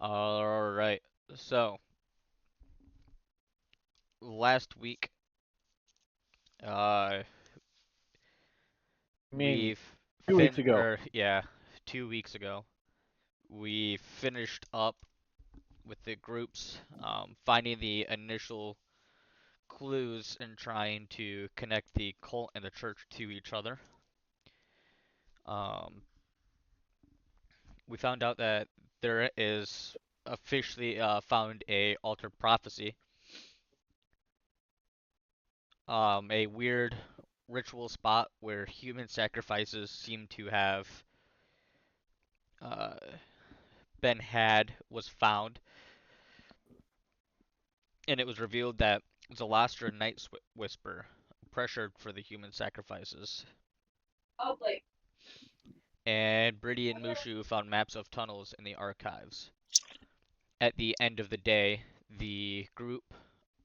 Alright, so last week, uh, I mean, we've 2 weeks ago. yeah, 2 weeks ago, we finished up with the groups, finding the initial clues and trying to connect the cult and the church to each other. Um, we found out that there is officially found a altered prophecy, a weird ritual spot where human sacrifices seem to have uh, been had was found, and it was revealed that Zalostra Night Whisper pressured for the human sacrifices. And Britti and Mushu found maps of tunnels in the archives. At the end of the day, the group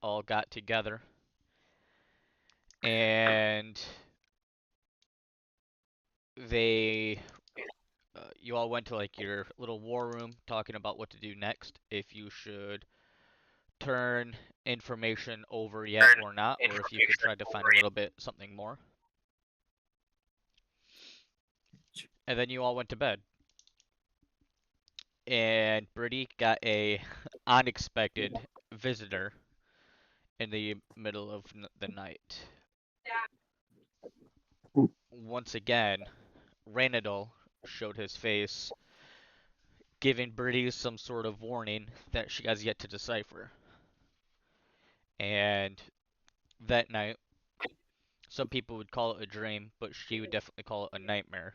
all got together and they you all went to like your little war room talking about what to do next, if you should turn information over yet or not, or if you could try to find a little bit something more. And then you all went to bed. And Britti got a unexpected visitor in the middle of the night. Once again, Reynadol showed his face, giving Britti some sort of warning that she has yet to decipher. And that night, some people would call it a dream, but she would definitely call it a nightmare.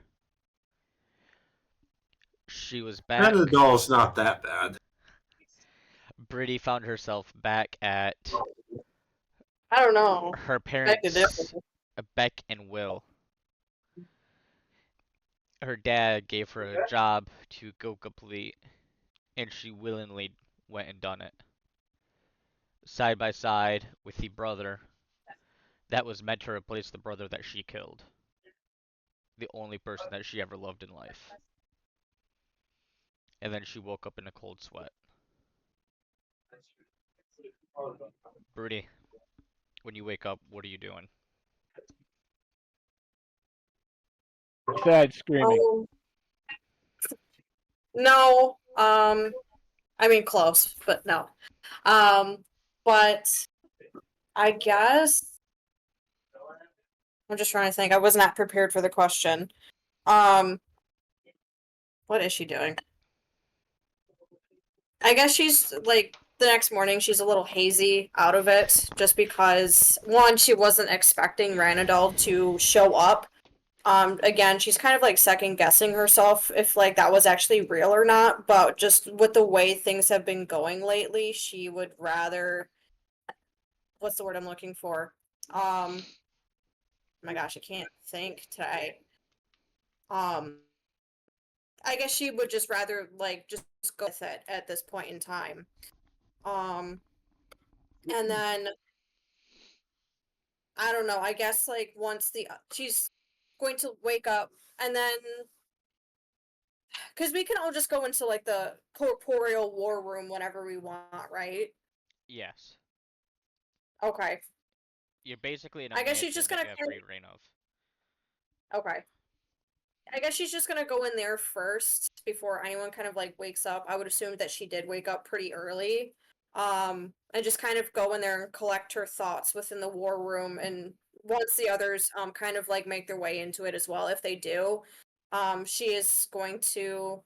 She was And the back. doll's not that bad. Britti found herself back at I don't know. her Beg to parents, differ. Beck and Will. Her dad gave her a job to go complete, and she willingly went and done it. Side by side with the brother that was meant to replace the brother that she killed. The only person that she ever loved in life. And then she woke up in a cold sweat. Britti, when you wake up, what are you doing? Besides screaming. No. I mean close, but no. But I guess I'm just trying to think. I was not prepared for the question. Um, what is she doing? I guess she's like the next morning she's a little hazy out of it just because one, she wasn't expecting Ranadol to show up. Again, she's kind of like second guessing herself if like that was actually real or not, but just with the way things have been going lately, she would rather what's the word I'm looking for? Oh my gosh, I can't think today. I guess she would just rather like just go with it at this point in time. Um, and then I don't know. I guess like once she's going to wake up, and then because we can all just go into like the corporeal war room whenever we want, right? Yes. Okay. You're basically in a I guess she's mansion just that gonna. you have free reign of. Okay. I guess she's just gonna go in there first before anyone kind of like wakes up. I would assume that she did wake up pretty early. And just kind of go in there and collect her thoughts within the war room, and once the others kind of like make their way into it as well, if they do, she is going to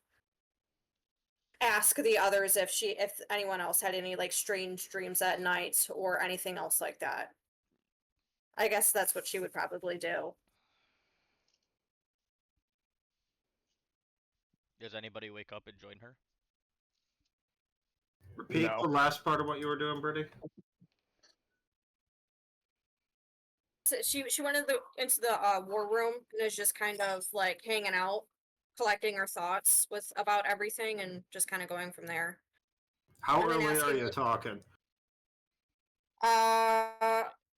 ask the others if anyone else had any like strange dreams that night or anything else like that. I guess that's what she would probably do. Does anybody wake up and join her? Repeat No. the last part of what you were doing, Brittany. So she went into the war room and is just kind of like hanging out, collecting her thoughts with about everything, and just kind of going from there. How And then early are asking, you talking?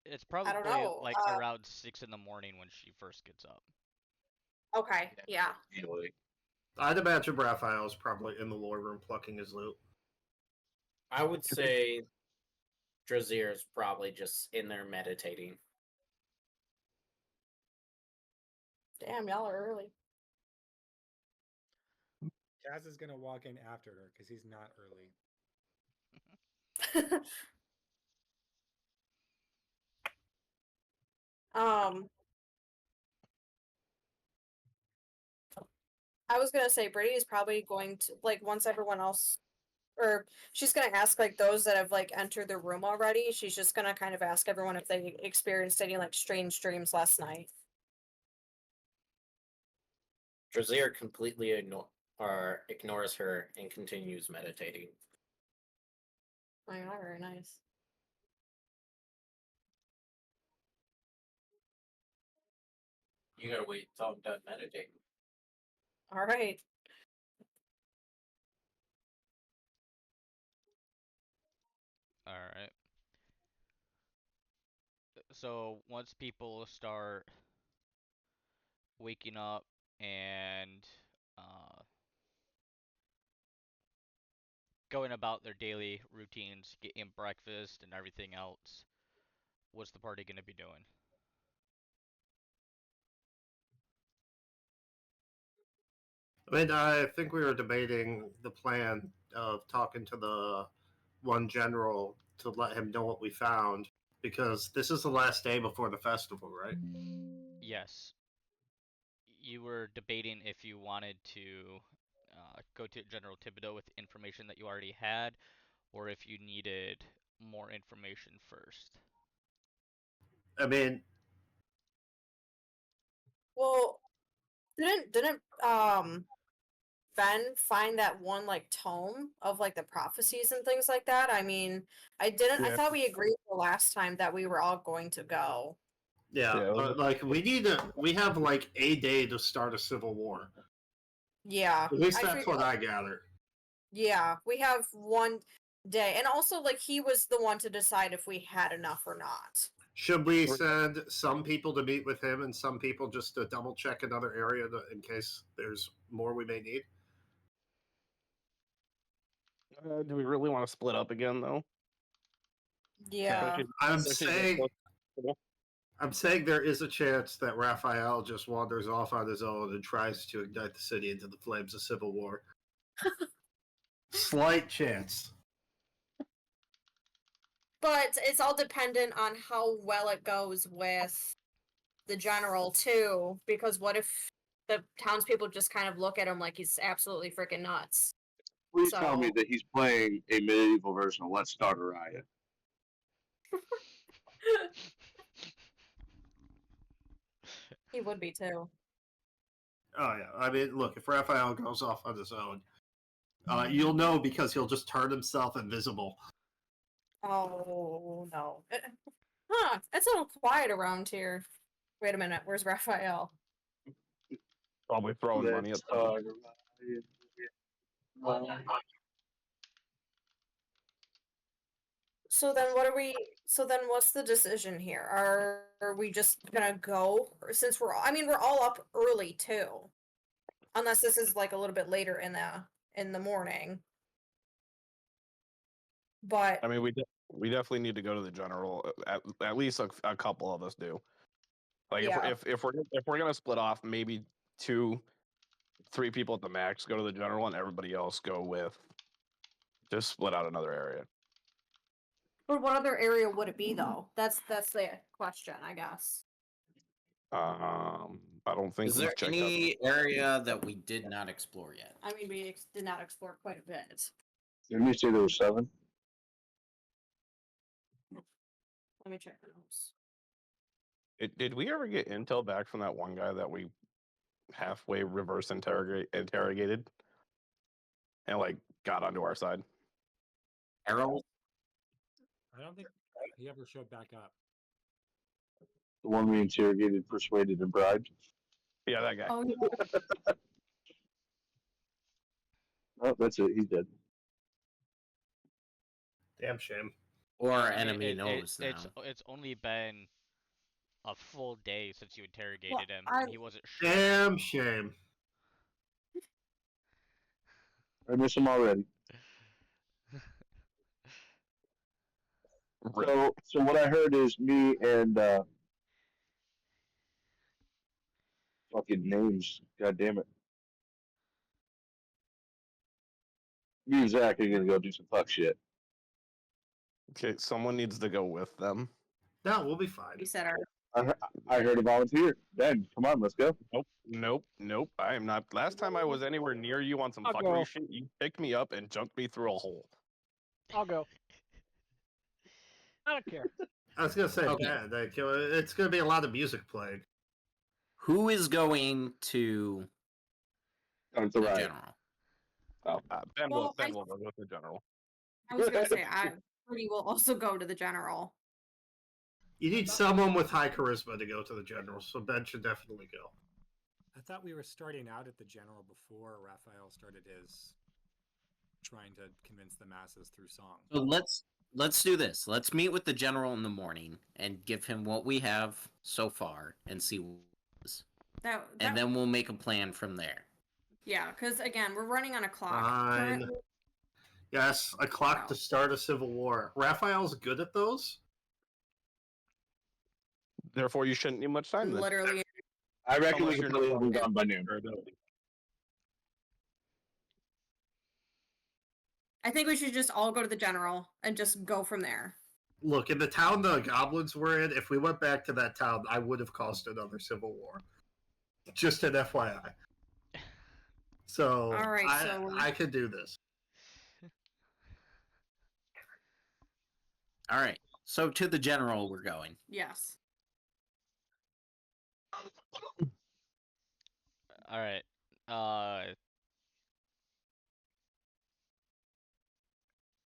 It's I don't probably know. like around 6 in the morning when she first gets up. Okay, yeah. I'd imagine Raphael's probably in the war room plucking his loot. I would say Drazir's probably just in there meditating. Damn, y'all are early. Kaz is gonna walk in after her because he's not early. I was gonna say Brady is probably going to like once everyone else, or she's gonna ask like those that have like entered the room already. She's just gonna kind of ask everyone if they experienced any like strange dreams last night. Drazir completely ignores her and continues meditating. Oh, you're not very nice. You gotta wait until I'm done meditating. All right. All right. So once people start waking up and going about their daily routines, getting breakfast and everything else, what's the party gonna be doing? I mean, I think we were debating the plan of talking to the one general to let him know what we found, because this is the last day before the festival, right? Yes. You were debating if you wanted to go to General Thibodeau with information that you already had, or if you needed more information first. I mean, Well, didn't Ben find that one like tome of like the prophecies and things like that? I mean, I didn't. I Yeah. thought we agreed the last time that we were all going to go. yeah, Yeah, but like we have like a day to start a civil war. Yeah, At least I that's figured- what I gather. Yeah, we have one day, and also like he was the one to decide if we had enough or not. Should we send some people to meet with him and some people just to double check another area in case there's more we may need? Do we really want to split up again, though? Yeah. I'm Especially saying this- I'm saying there is a chance that Raphael just wanders off on his own and tries to ignite the city into the flames of civil war. Slight chance. But it's all dependent on how well it goes with the general too, because what if the townspeople just kind of look at him like he's absolutely freaking nuts? Please tell me So- that he's playing a medieval version of Let's Start a Riot. He would be too. Oh yeah, I mean, look, if Raphael goes off on his own, you'll know because he'll just turn himself invisible. Oh no. Huh, it's a little quiet around here. Wait a minute, where's Raphael? Probably throwing money at Let's Start a Riot. So then what's the decision here? Are we just gonna go? Or since we're all up early too. Unless this is like a little bit later in the morning. But I mean, we definitely need to go to the general. At least a couple of us do. Like Yeah. if we're gonna split off, maybe 2, 3 people at the max go to the general, and everybody else go with. Just split out another area. but what other area would it be though? That's the question, I guess. I don't think Is we've there checked any area that we did not explore yet? I mean, we did not explore quite a bit. Didn't you say there were 7? Let me check the notes. Did we ever get intel back from that one guy that we halfway reverse interrogated, and like got onto our side? Harold? I don't think he ever showed back up. The one we interrogated, persuaded, and bribed? Yeah, that guy. Oh yeah. Oh, that's it. He's dead. Damn shame. Or our I mean, enemy knows now. it's only been a full day since you interrogated him. I- He wasn't sure. Damn shame. I miss him already. So what I heard is me and fucking names. God damn it. Me and Zach are gonna go do some fuck shit. Okay, someone needs to go with them. No, we'll be fine. We said our. I heard a volunteer. Ben, come on, let's go. Nope. I am not. Last time I was anywhere near you on some I'll fuckery go. shit, you picked me up and jumped me through a hole. I'll go. I don't care. I was gonna say, Okay. yeah, like, it's gonna be a lot of music played. Who is going to Time to the ride. general? Ben Well, will go with the general. I was gonna say Pretty will also go to the general. You need someone with high charisma to go to the general, so Ben should definitely go. I thought we were starting out at the general before Raphael started his trying to convince the masses through song. So let's do this. Let's meet with the general in the morning and give him what we have so far and see what it is. And then we'll make a plan from there. Yeah, because again, we're running on a clock. Fine. Currently. Yes, a clock to start a civil war. Raphael's good at those. Therefore, you shouldn't need much time. Then. Literally. I reckon Unless we you're can probably not be done by noon. I think we should just all go to the general and just go from there. Look, in the town the goblins were in, if we went back to that town, I would have caused another civil war. Just an FYI. So, All right, I could do this. All right. So to the general we're going. Yes. All right.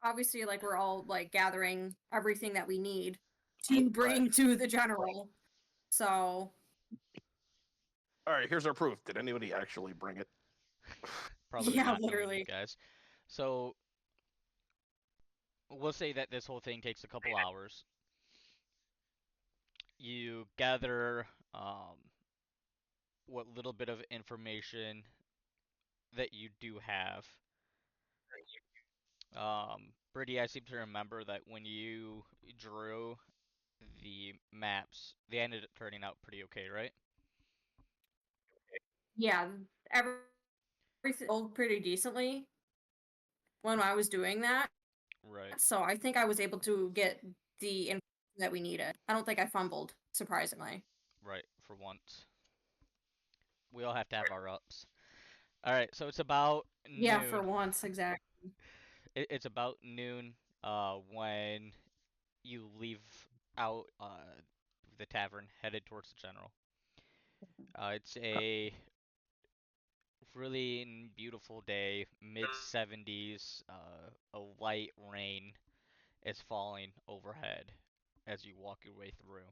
Obviously, like we're all like gathering everything that we need to bring to the general. So. All right, here's our proof. Did anybody actually bring it? Probably Yeah, not knowing literally. you guys. So we'll say that this whole thing takes a couple hours. You gather what little bit of information that you do have. Brittany, I seem to remember that when you drew the maps, they ended up turning out pretty okay, right? Yeah, everything rolled pretty decently when I was doing that. Right. So I think I was able to get the information that we needed. I don't think I fumbled, surprisingly. Right, for once. We all have to have our ups. All right, so it's about noon. Yeah, for once, exactly. It's about noon when you leave out the tavern, headed towards the general. It's a really beautiful day, mid 70s. A light rain is falling overhead as you walk your way through.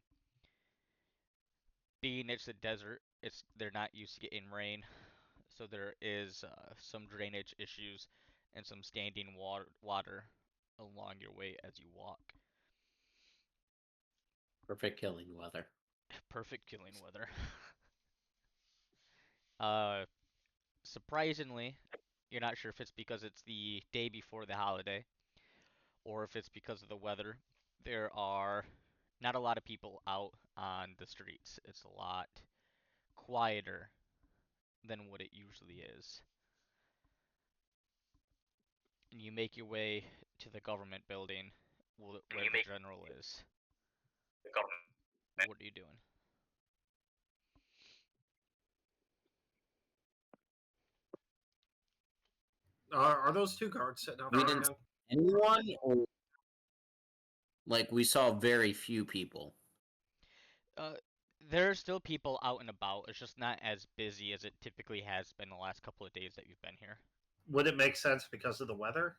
Being it's a desert, they're not used to getting rain, so there is some drainage issues and some standing water along your way as you walk. Perfect killing weather. Perfect killing weather. Surprisingly, you're not sure if it's because it's the day before the holiday or if it's because of the weather. There are not a lot of people out on the streets. It's a lot quieter than what it usually is. And you make your way to the government building where the general is. What are you doing? Are those two guards sitting out We there didn't again? anyone or like we saw very few people. There are still people out and about. It's just not as busy as it typically has been the last couple of days that you've been here. Would it make sense because of the weather?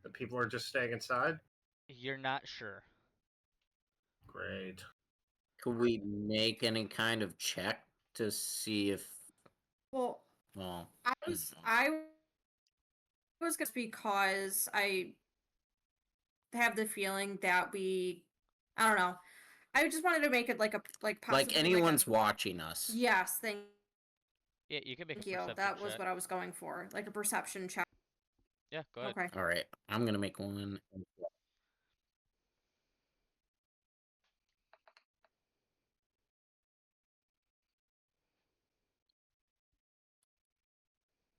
That people are just staying inside? You're not sure. Great. Could we make any kind of check to see if Well, well I was just because I have the feeling that I don't know. I just wanted to make it like possibly anyone's watching us. Yes, thank Yeah, you can make a you. perception That was check. what I was going for, like a perception check. Yeah, go ahead. Okay. All right, I'm gonna make one.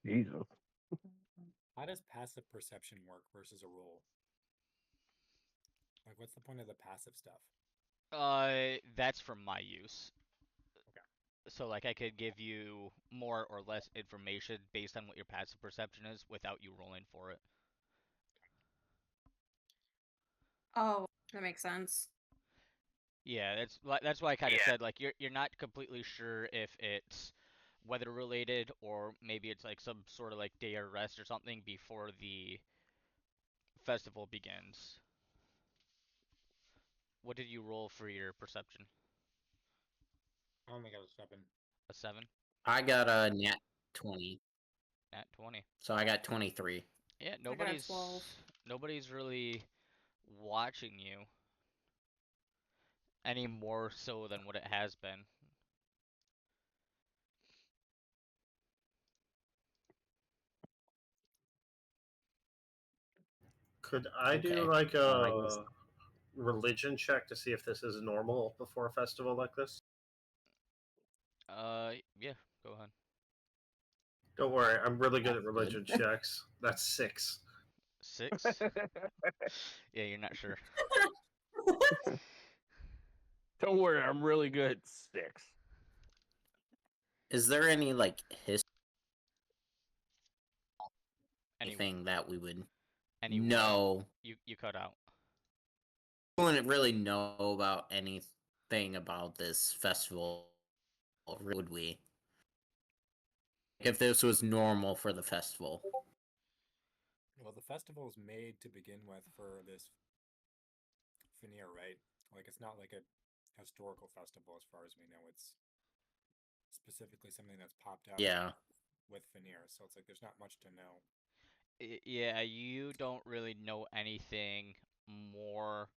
Jesus. How does passive perception work versus a roll? Like, what's the point of the passive stuff? That's for my use. Okay. So like I could give you more or less information based on what your passive perception is without you rolling for it. Oh, that makes sense. Yeah, that's why I kind of said like you're not completely sure if it's weather related or maybe it's like some sort of like day of rest or something before the festival begins. What did you roll for your perception? I don't think I was 7. A 7? I got a nat 20, Nat 20. so I got 23. Yeah, I got a 12. nobody's really watching you any more so than what it has been. Could I do Okay. like Well, I guess a religion check to see if this is normal before a festival like this? Yeah, go ahead. Don't worry, I'm really good at That's religion good. checks. That's 6. 6? Yeah, you're not sure. Don't worry, I'm really good at 6. Is there any like Any what? anything that we would Any what? know? You cut out. We wouldn't really know about anything about this festival, would we? If this was normal for the festival. Well, the festival is made to begin with for this veneer, right? Like, it's not like a historical festival as far as we know. It's specifically something that's popped out Yeah. with veneer. So it's like there's not much to know. Yeah, you don't really know anything more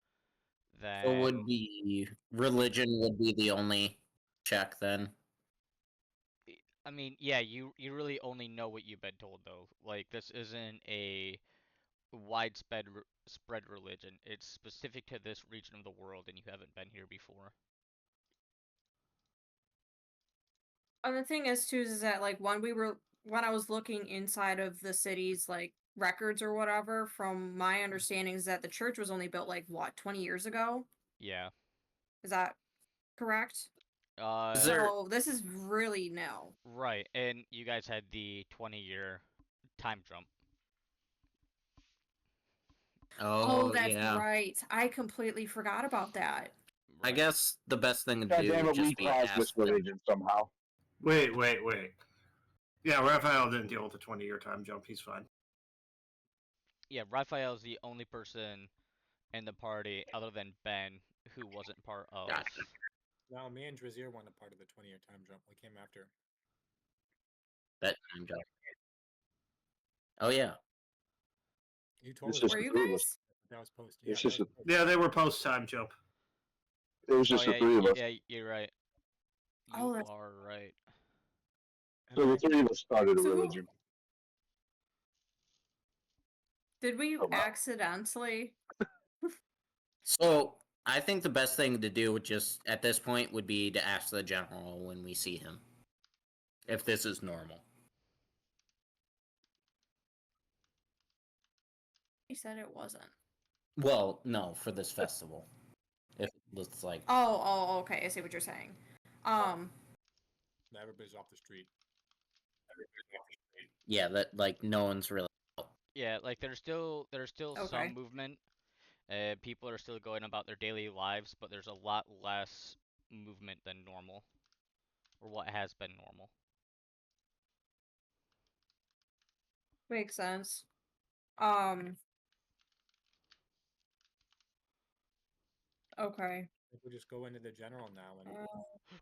So than would be religion would be the only check then. I mean, yeah, you really only know what you've been told though. Like this isn't a widespread spread religion. It's specific to this region of the world and you haven't been here before. And the thing is too is that like when I was looking inside of the city's like records or whatever, from my understanding is that the church was only built like what, 20 years ago? Yeah. Is that correct? Is there So this is really new. Right, and you guys had the 20-year time jump. Oh That's yeah. right. I completely forgot about that. I Right. guess the best thing to God do damn would it, we just be caused this ask the religion somehow. Wait. Yeah, Raphael didn't deal with the 20-year time jump. He's fine. Yeah, Raphael's the only person in the party other than Ben who wasn't part of. Gotcha. Now, me and Drazier weren't a part of the 20-year time jump. We came after. that time jump. Oh yeah. You told It's us just Were the you three of us. guys? that was post. It's that just was a- post. Yeah, they were post time jump. It was Oh just yeah, the three of us. yeah, you're right. Oh, You that's are right. And So the I, three of us started a So who- religion. Did we Oh, wow. accidentally? So I think the best thing to do would just at this point would be to ask the general when we see him. If this is normal. He said it wasn't. Well, no, for this festival. If it's like Oh, okay. I see what you're saying. everybody's off the street. yeah, that like no one's really Yeah, like there's still Okay. some movement. People are still going about their daily lives, but there's a lot less movement than normal, or what has been normal. Makes sense. Okay. I think we just go into the general now and Uh,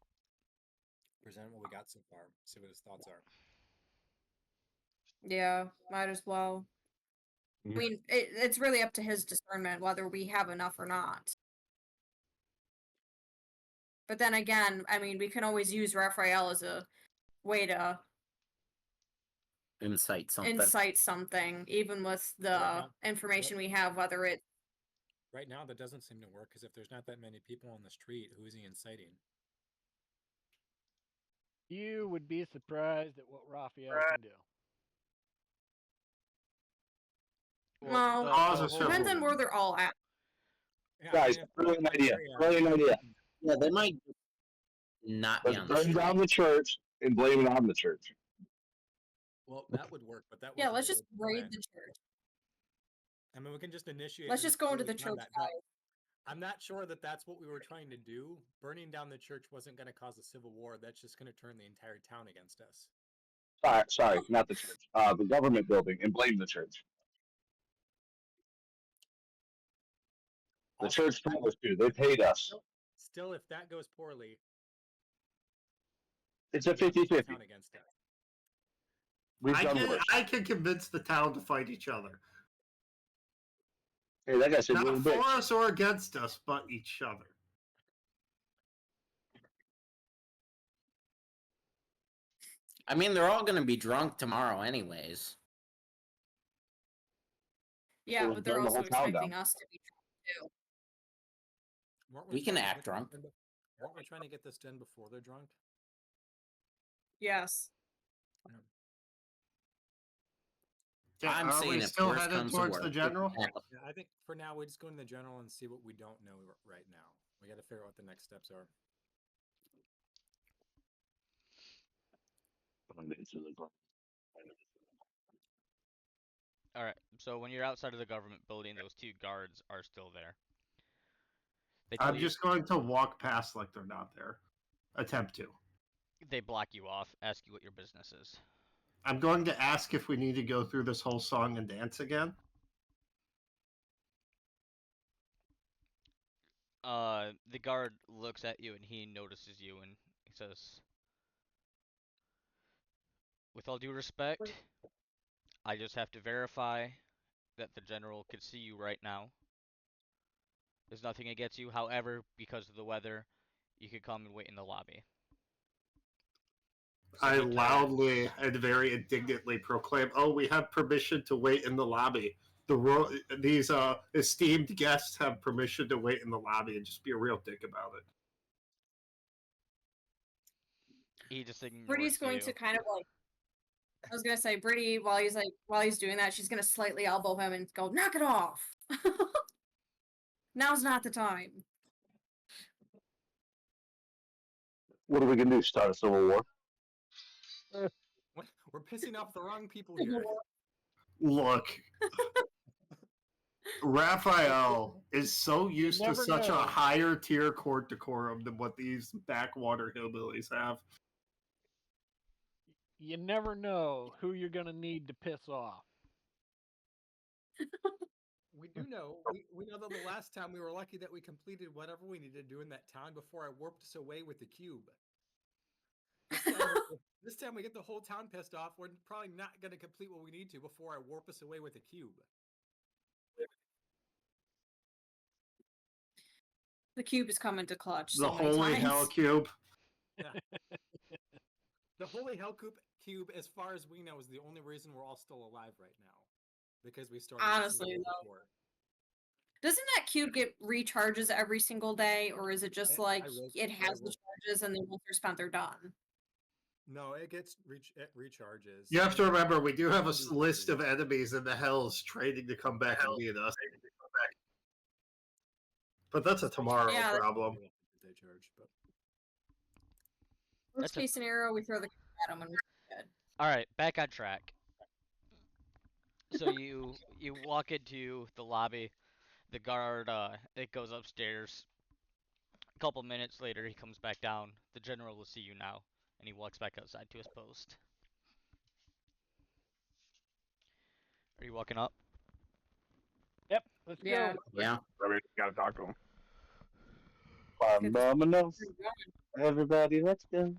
present what we got so far. See what his thoughts are. yeah, might as well. I mean, it's really up to his discernment whether we have enough or not. But then again, I mean, we can always use Raphael as a way to incite something. incite something, even with the Right now- information we have, whether it. Right now, that doesn't seem to work because if there's not that many people on the street, who is he inciting? You would be surprised at what Raphael can do. No. Cause of whole- Depends on civil where they're all at. Yeah, Guys, if brilliant idea. Westria- Brilliant idea. Yeah, they might not be Let's on the burn street. down the church and blame it on the church. Well, that would work, but that Yeah, wasn't let's the just original raid plan. the church. I mean, we can just initiate. Let's an just go into early the church, combat, but guys. I'm not sure that that's what we were trying to do. Burning down the church wasn't going to cause a civil war. That's just going to turn the entire town against us. Sorry, not the church. The government building and blame the church. The Also, church told us to. They paid us. Still, if that goes poorly, It's a we have the 50-50. town against us. We've done worse. I can convince the town to fight each other. Hey, that guy said Not little for bitch. us or against us, but each other. I mean, they're all going to be drunk tomorrow, anyways. Yeah, Well, but they're burn the also whole town expecting down. us to be drunk too. Weren't We can trying to act get this drunk. done weren't we trying to get this done before they're drunk? Yes. Yeah, I'm are saying we if still worse headed comes to towards the worse, general? Yeah, I think for now we just go into the general and see what we don't know right now. We got to figure out what the next steps are. All right. So when you're outside of the government building, those two guards are still there. They tell I'm you just going to walk past like they're not there. Attempt to. they block you off, ask you what your business is. I'm going to ask if we need to go through this whole song and dance again. The guard looks at you and he notices you and he says, "With all due respect, I just have to verify that the general could see you right now. There's nothing against you. However, because of the weather, you could come and wait in the lobby." So I he turns- loudly and very indignantly proclaim, "Oh, we have permission to wait in the lobby. These esteemed guests have permission to wait in the lobby," and just be a real dick about it. He just ignores Brittany's going you. to kind of like. I was gonna say, Brittany, while he's doing that, she's gonna slightly elbow him and go, "Knock it off! Now's not the time." What are we gonna do? Start a civil war? We're pissing off the wrong people here. Look, Raphael is so used to never such a know. higher tier court decorum than what these backwater hillbillies have. You never know who you're gonna need to piss off. We do know. We know that the last time we were lucky that we completed whatever we needed to do in that town before I warped us away with the cube. This time we get the whole town pissed off. We're probably not going to complete what we need to before I warp us away with the cube. The cube is coming to clutch. The so many holy times. hell cube. The Holy Hell Cube, as far as we know, is the only reason we're all still alive right now. Because we started. Honestly, though. Doesn't that cube get recharges every single day, or is it just like it has the charges and then once they're spent, they're done? No, it gets it recharges. You have to remember, we do have a list of enemies in the hells training to come back and beat us. But that's a tomorrow problem. They charge, but Worst case scenario, we throw the cube at them and we're good. All right, back on track. So you walk into the lobby. The guard it goes upstairs. A couple minutes later, he comes back down. The general will see you now, and he walks back outside to his post. Are you walking up? Yep, let's Yeah. go. Yeah. Everybody gotta talk to him. Everybody, let's go.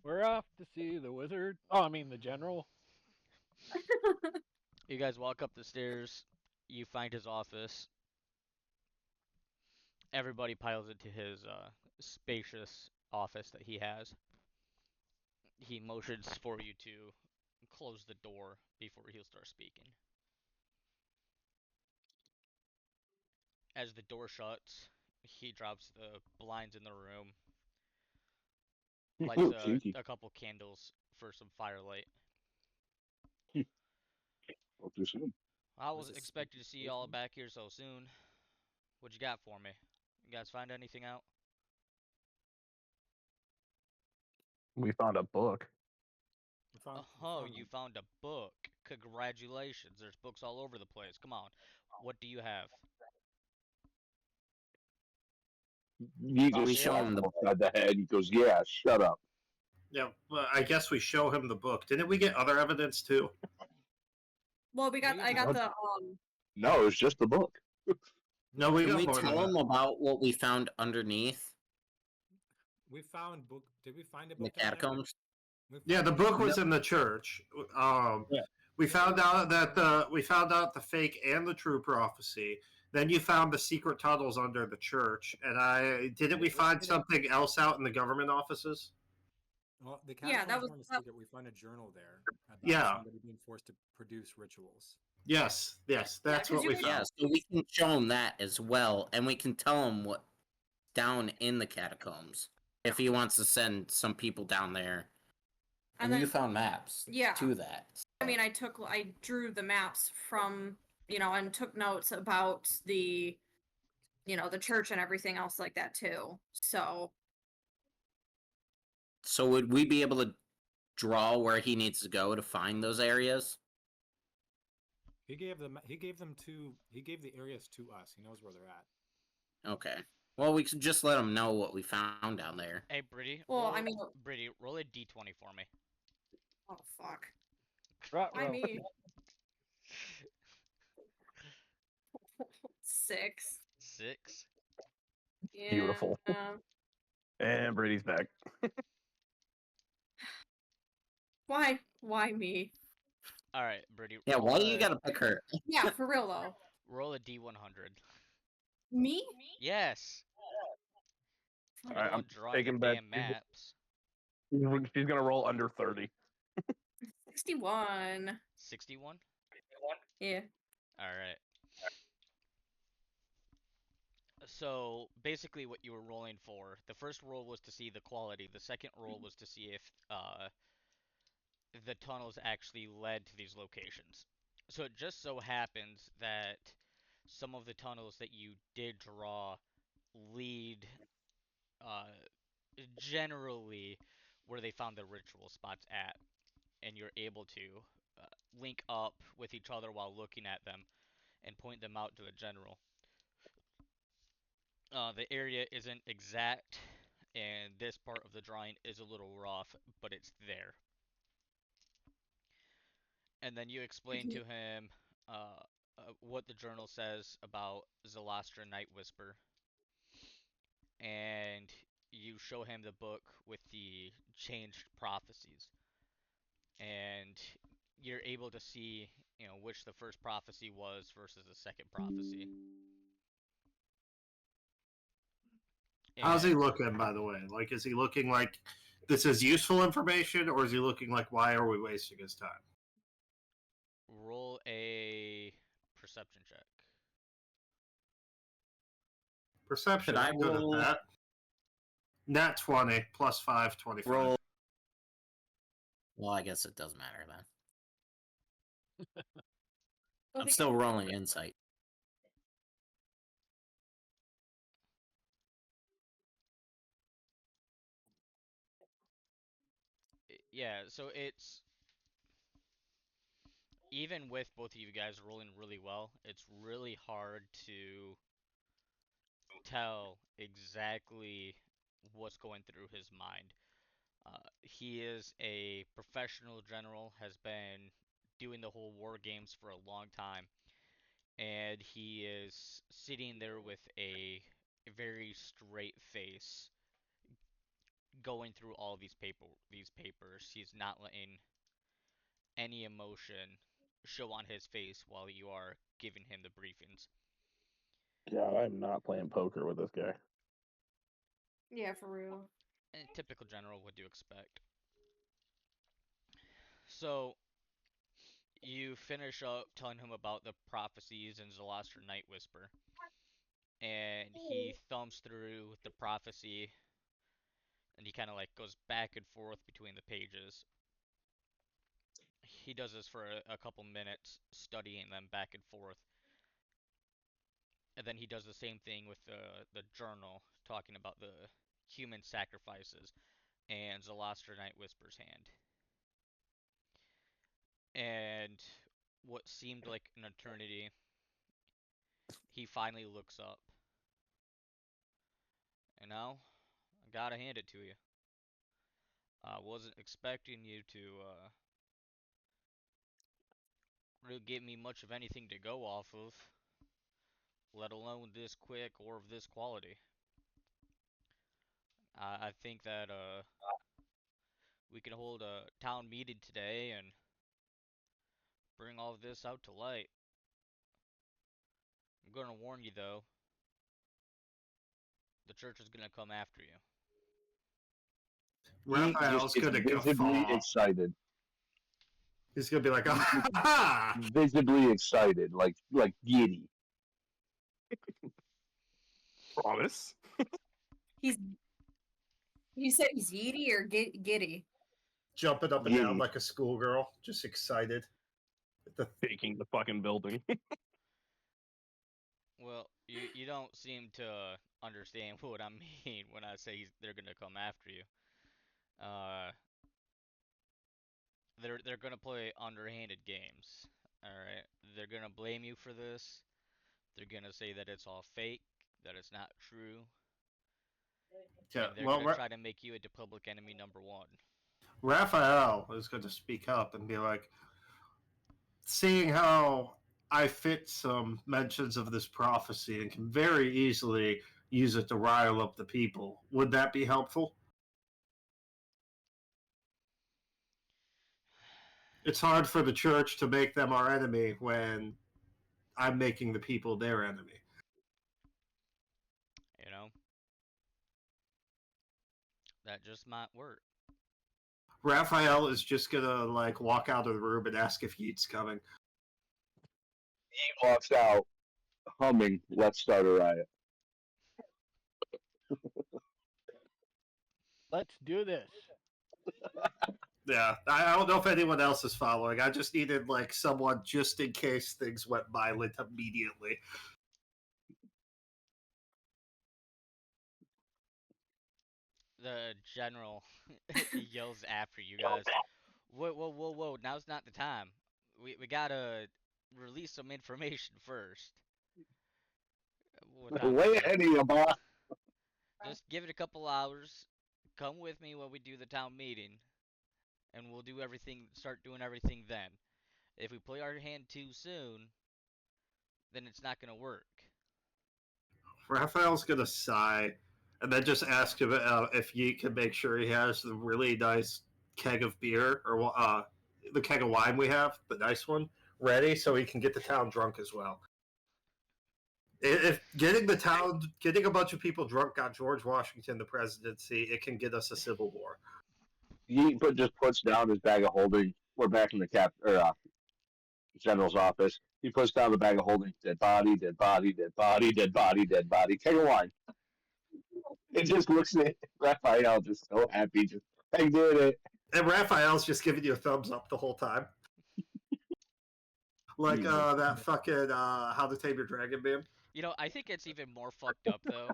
We're off to see the wizard. Oh, I mean the general. You guys walk up the stairs. You find his office. Everybody piles into his spacious office that he has. He motions for you to close the door before he'll start speaking. As the door shuts, he drops the blinds in the room, lights a couple candles for some firelight. Well, too soon. I Was was this expecting to see y'all back here so soon. What you got for me? You guys find anything out? We found a book. We found, Oh, you found a book. Congratulations. There's books all over the place. Come on. What do you have? You We just show shot him him the upside the head. He goes, "Yeah, shut up." Yeah, but I guess we show him the book. Didn't we get other evidence too? Well, we got I Maybe. got the No, it's just the book. No, we Can got we more than tell that. him about what we found underneath we found book. Did we find a in the book in there? catacombs? We Yeah, found the a book was in the church. Yeah. We found out that the fake and the true prophecy. Then you found the secret tunnels under the church, and we Wait, find wait. something else out in the government offices? Well, the Yeah, that catacombs was weren't a that, secret. We found a journal there about Yeah. somebody being forced to produce rituals. Yes, that's 'cause what you we could- Yeah, found. so we can show him that as well, and we can tell him what down in the catacombs if he wants to send some people down there. And And you then- found maps Yeah. to that. I mean, I drew the maps from, and took notes about the, the church and everything else like that too. So, So would we be able to draw where he needs to go to find those areas? He gave them. He gave the areas to us. He knows where they're at. Okay. Well, we could just let him know what we found down there. Hey, Brittany. Well, roll, I mean- Brittany, roll a d20 for me. oh fuck. Right, I mean, 6. 6. Yeah. Beautiful. And Brady's back. Why? Why me? All right, Brittany. Yeah, roll why a, you gotta pick her? Yeah, for real though. roll a d100? Me? Yes. You're the Alright, one I'm drawing your taking back. damn maps. She's gonna roll under 30. 61. 61. Yeah. All right. So basically, what you were rolling for, the first roll was to see the quality. The second roll was to see if the tunnels actually led to these locations. So it just so happens that some of the tunnels that you did draw lead uh, generally where they found the ritual spots at, and you're able to link up with each other while looking at them and point them out to the general. The area isn't exact, and this part of the drawing is a little rough, but it's there. And then you explain to him what the journal says about Zalastra Night Whisper, and you show him the book with the changed prophecies, and you're able to see, which the first prophecy was versus the second prophecy. How's he And looking, by the way? Like, is he looking like this is useful information, or is he looking like, why are we wasting his time? roll a perception check. Perception, Should I I'm good roll- at that. Nat 20, plus 5, 25. Roll. Well, I guess it does matter then. I'm still rolling insight. Yeah, so it's even with both of you guys rolling really well, it's really hard to tell exactly what's going through his mind. He is a professional general, has been doing the whole war games for a long time, and he is sitting there with a very straight face, going through all these papers. He's not letting any emotion show on his face while you are giving him the briefings. God, I'm not playing poker with this guy. Yeah, for real. And typical general, what do you expect? So you finish up telling him about the prophecies in Zalostra Night Whisper, and he thumbs through the prophecy, and he kind of like goes back and forth between the pages. he does this for a couple minutes, studying them back and forth. And then he does the same thing with the journal, talking about the human sacrifices and Zalostra Night Whisper's hand. And what seemed like an eternity, he finally looks up. You know, I gotta hand it to you. I wasn't expecting you to really give me much of anything to go off of, let alone this quick or of this quality. I think that we can hold a town meeting today and bring all of this out to light. I'm gonna warn you though, the church is gonna come after you. He Raphael's just gets gonna visibly guffaw. excited. He's gonna be like, ah! Visibly excited, like giddy. Promise. He's. You said he's yeety or giddy? Jumping up and down Giddy. like a schoolgirl, just excited. Taking the fucking building. Well, you don't seem to understand what I mean when I say they're gonna come after you. Uh, they're gonna play underhanded games. All right, they're gonna blame you for this. They're gonna say that it's all fake, that it's not true, Yeah, and they're well, gonna try to make you into public enemy number one. Raphael is going to speak up and be like, seeing how I fit some mentions of this prophecy and can very easily use it to rile up the people, would that be helpful? It's hard for the church to make them our enemy when I'm making the people their enemy. You know, that just might work. Raphael is just gonna like walk out of the room and ask if Yeet's coming. He walks out humming "Let's Start a Riot." Let's do this. Yeah, I don't know if anyone else is following. I just needed like someone just in case things went violent immediately. The general yells after you guys. Whoa, whoa, whoa, whoa! Now's not the time. We gotta release some information first. What time Way is it? ahead of you, boss. Just give it a couple hours. Come with me when we do the town meeting, and we'll do everything. Start doing everything then. If we play our hand too soon, then it's not gonna work. Raphael's gonna sigh and then just ask him if Yeet can make sure he has the really nice keg of beer or the keg of wine we have, the nice one, ready so he can get the town drunk as well. If getting a bunch of people drunk got George Washington the presidency, it can get us a civil war. He just puts down his bag of holding. We're back in the general's office. He puts down the bag of holding. Dead body, dead body, dead body, dead body, dead body. Take a wine. It just looks at Raphael, just so happy. Just, I did it. And Raphael's just giving you a thumbs up the whole time. Like that fucking How to Tame Your Dragon meme. You know, I think it's even more fucked up though.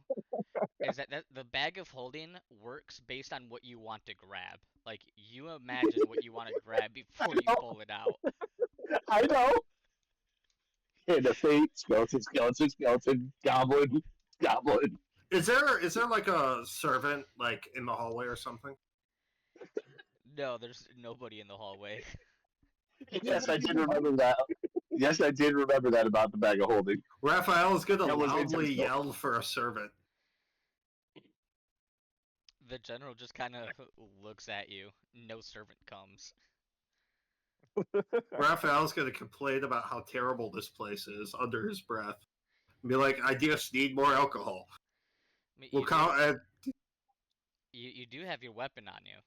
Is that the bag of holding works based on what you want to grab. Like you imagine what you want to grab before you pull it out. I know. And the fate, skeleton, skeleton, skeleton, goblin, goblin. Is there like a servant like in the hallway or something? No, there's nobody in the hallway. Yes, I did remember that. Yes, I did remember that about the bag of holding. Raphael is gonna That was loudly intentional. yell for a servant. The general just kind of looks at you. No servant comes. Raphael's gonna complain about how terrible this place is under his breath. Be like, I just need more alcohol. I mean, We'll count and you do have your weapon on you.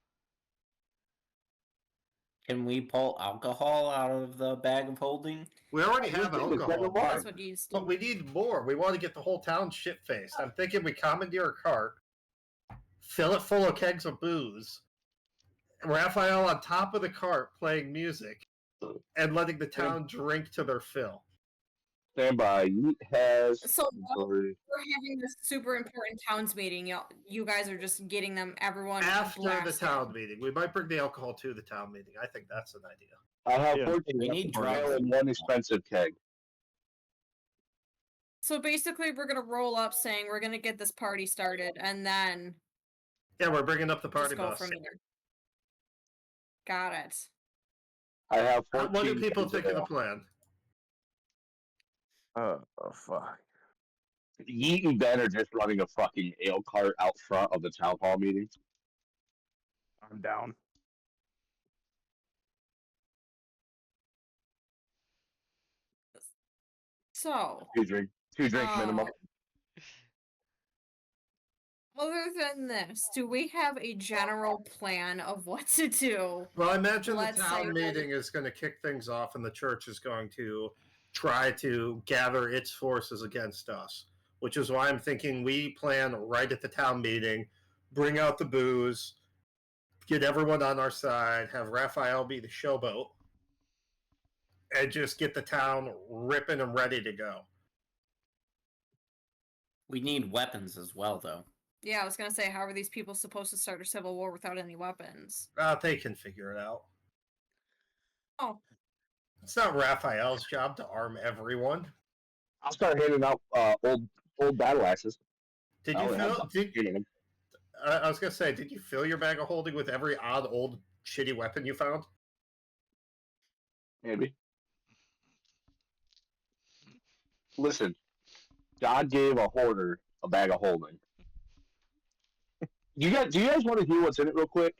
Can we pull alcohol out of the bag of holding? we already I have just did it, alcohol. never mind. That's what you used to. But we need more. We want to get the whole town shit faced. I'm thinking we commandeer a cart, fill it full of kegs of booze, Raphael on top of the cart playing music, and letting the town drink to their fill. Stand by. Yeet has. So while we're having this super important towns meeting, you guys are just getting them, everyone After the blasted. town meeting, we might bring the alcohol to the town meeting. I think that's an idea. I have Yeah. 14 We need alcohol drugs. and one expensive keg. So basically, we're gonna roll up saying we're gonna get this party started, and then Yeah, we're bringing up the party just go bus. from there. Got it. I have 14 What do people kegs think of of the ale. plan? Oh, fuck. Yeet and Ben are just running a fucking ale cart out front of the town hall meeting. I'm down. So, Two drink minimum. other than this, do we have a general plan of what to do? Well, I imagine Let's the say town that- meeting is going to kick things off, and the church is going to try to gather its forces against us, which is why I'm thinking we plan right at the town meeting, bring out the booze, get everyone on our side, have Raphael be the showboat, and just get the town ripping and ready to go. We need weapons as well, though. Yeah, I was gonna say, how are these people supposed to start a civil war without any weapons? They can figure it out. Oh, It's not Raphael's job to arm everyone. I'll start handing out old battle axes. Did I you only have feel? about 15 of them. I was gonna say, did you fill your bag of holding with every odd old shitty weapon you found? Maybe. Listen, God gave a hoarder a bag of holding. Do you guys want to hear what's in it real quick?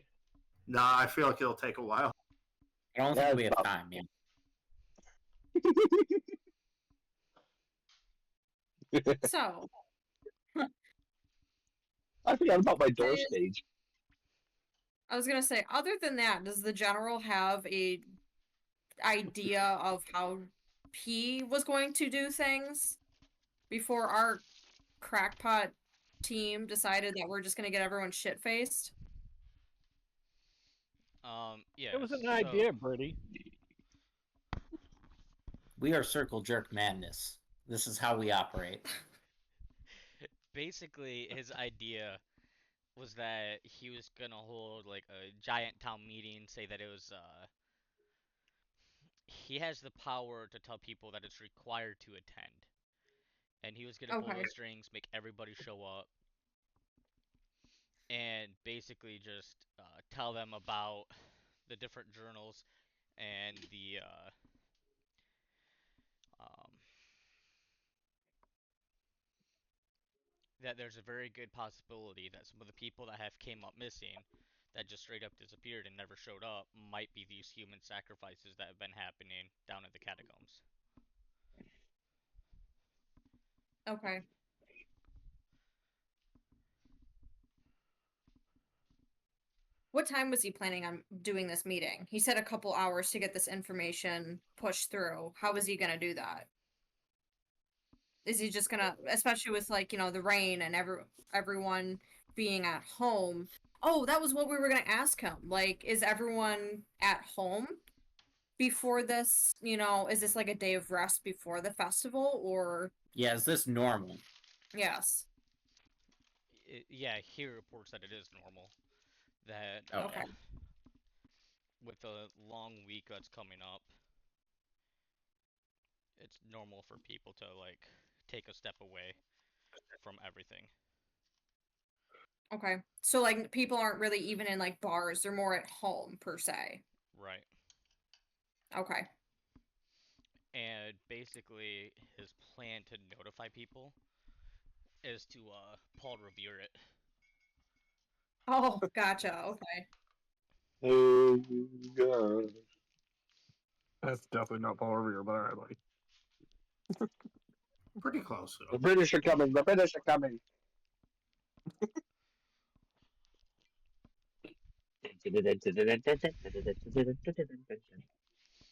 Nah, I feel like it'll take a while. I don't Yeah, think we have it's time, man. so I forgot about my door Please. stage. I was gonna say, other than that, does the general have a idea of how he was going to do things before our crackpot team decided that we're just gonna get everyone shit faced? Yeah. It was an so idea, Bertie. We are circle jerk madness. This is how we operate. Basically, his idea was that he was gonna hold like a giant town meeting, say that it was he has the power to tell people that it's required to attend. And he was gonna pull Okay. the strings, make everybody show up, and basically just tell them about the different journals and the um, that there's a very good possibility that some of the people that have came up missing, that just straight up disappeared and never showed up, might be these human sacrifices that have been happening down in the catacombs. Okay. What time was he planning on doing this meeting? He said a couple hours to get this information pushed through. How was he gonna do that? Is he just gonna, especially with like, the rain and everyone being at home? Oh, that was what we were gonna ask him. Like, is everyone at home before this? Is this like a day of rest before the festival, or Yeah, is this normal? yes? Yeah, he reports that it is normal. That Okay. with the long week that's coming up, it's normal for people to like take a step away from everything. Okay. So like people aren't really even in like bars, they're more at home per se. Right. Okay. And basically his plan to notify people is to Paul Revere it. Oh, gotcha. Okay. Oh, God. That's definitely not Paul Revere, but alright, buddy. Pretty close, The though. British are coming. The British are coming.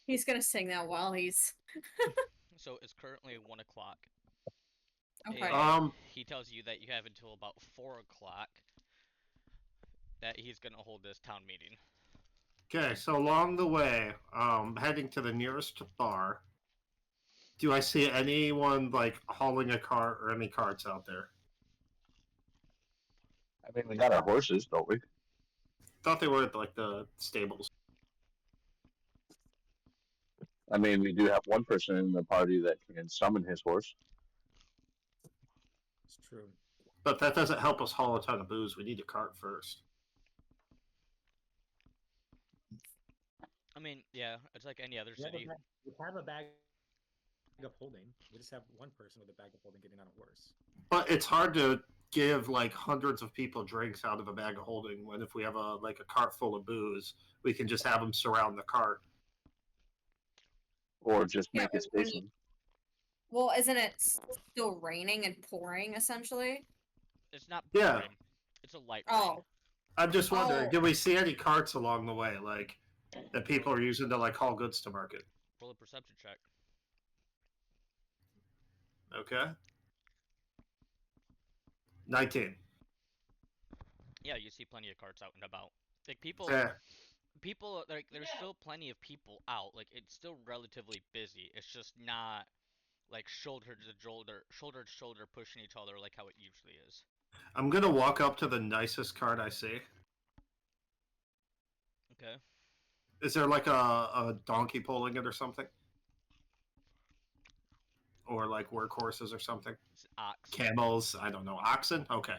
He's gonna sing that while he's So it's currently 1 o'clock. okay. And he tells you that you have until about 4 o'clock that he's gonna hold this town meeting. Okay, so along the way, heading to the nearest bar, do I see anyone like hauling a cart or any carts out there? I mean, we got our horses, don't we? Thought they were at like the stables. I mean, we do have one person in the party that can summon his horse. It's true. But that doesn't help us haul a ton of booze. We need a cart first. I mean, yeah, it's like any other city. We have a bag of holding. We just have one person with a bag of holding getting on a horse. But it's hard to give like hundreds of people drinks out of a bag of holding when if we have a cart full of booze, we can just have them surround the cart. Or just Yeah, make but it when you- station. Well, isn't it still raining and pouring essentially? It's not Yeah. pouring. It's a light rain. Oh, I'm just wondering, Oh. do we see any carts along the way, like that people are using to like haul goods to market? Roll a perception check. Okay. 19. Yeah, you see plenty of carts out and about. Like people, Yeah. like there's still plenty of people out. Like it's still relatively busy. It's just not like shoulder to shoulder pushing each other like how it usually is. I'm gonna walk up to the nicest cart I see. Okay. Is there like a donkey pulling it or something? Or like workhorses or something? It's ox. Camels, I don't know. Oxen? Okay.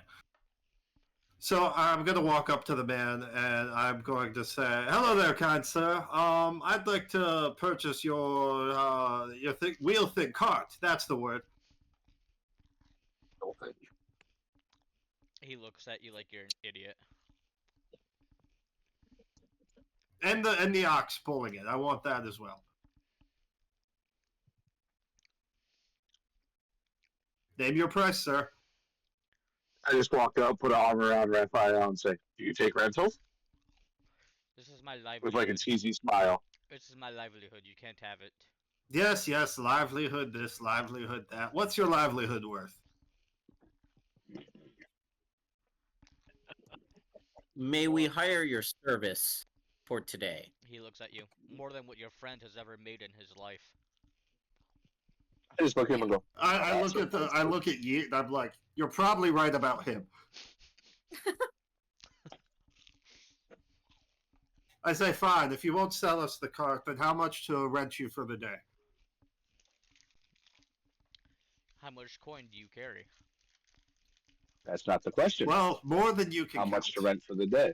So I'm going to walk up to the man and I'm going to say, "Hello there, kind sir. I'd like to purchase your wheel thick cart. That's the word." He looks at you like you're an idiot. And the ox pulling it. I want that as well. Name your price, sir. I just walk up, put an arm around Raphael, and say, "Do you take rentals?" This is my With livelihood. like a cheesy smile. This is my livelihood. You can't have it. Yes, livelihood this, livelihood that. What's your livelihood worth? May we hire your service for today? He looks at you. More than what your friend has ever made in his life. I just look at him and go, I look at you and I'm like, you're probably right about him. I say, fine, if you won't sell us the cart, then how much to rent you for the day? How much coin do you carry? "That's not the question. Well, more than you can How count. much to rent for the day?"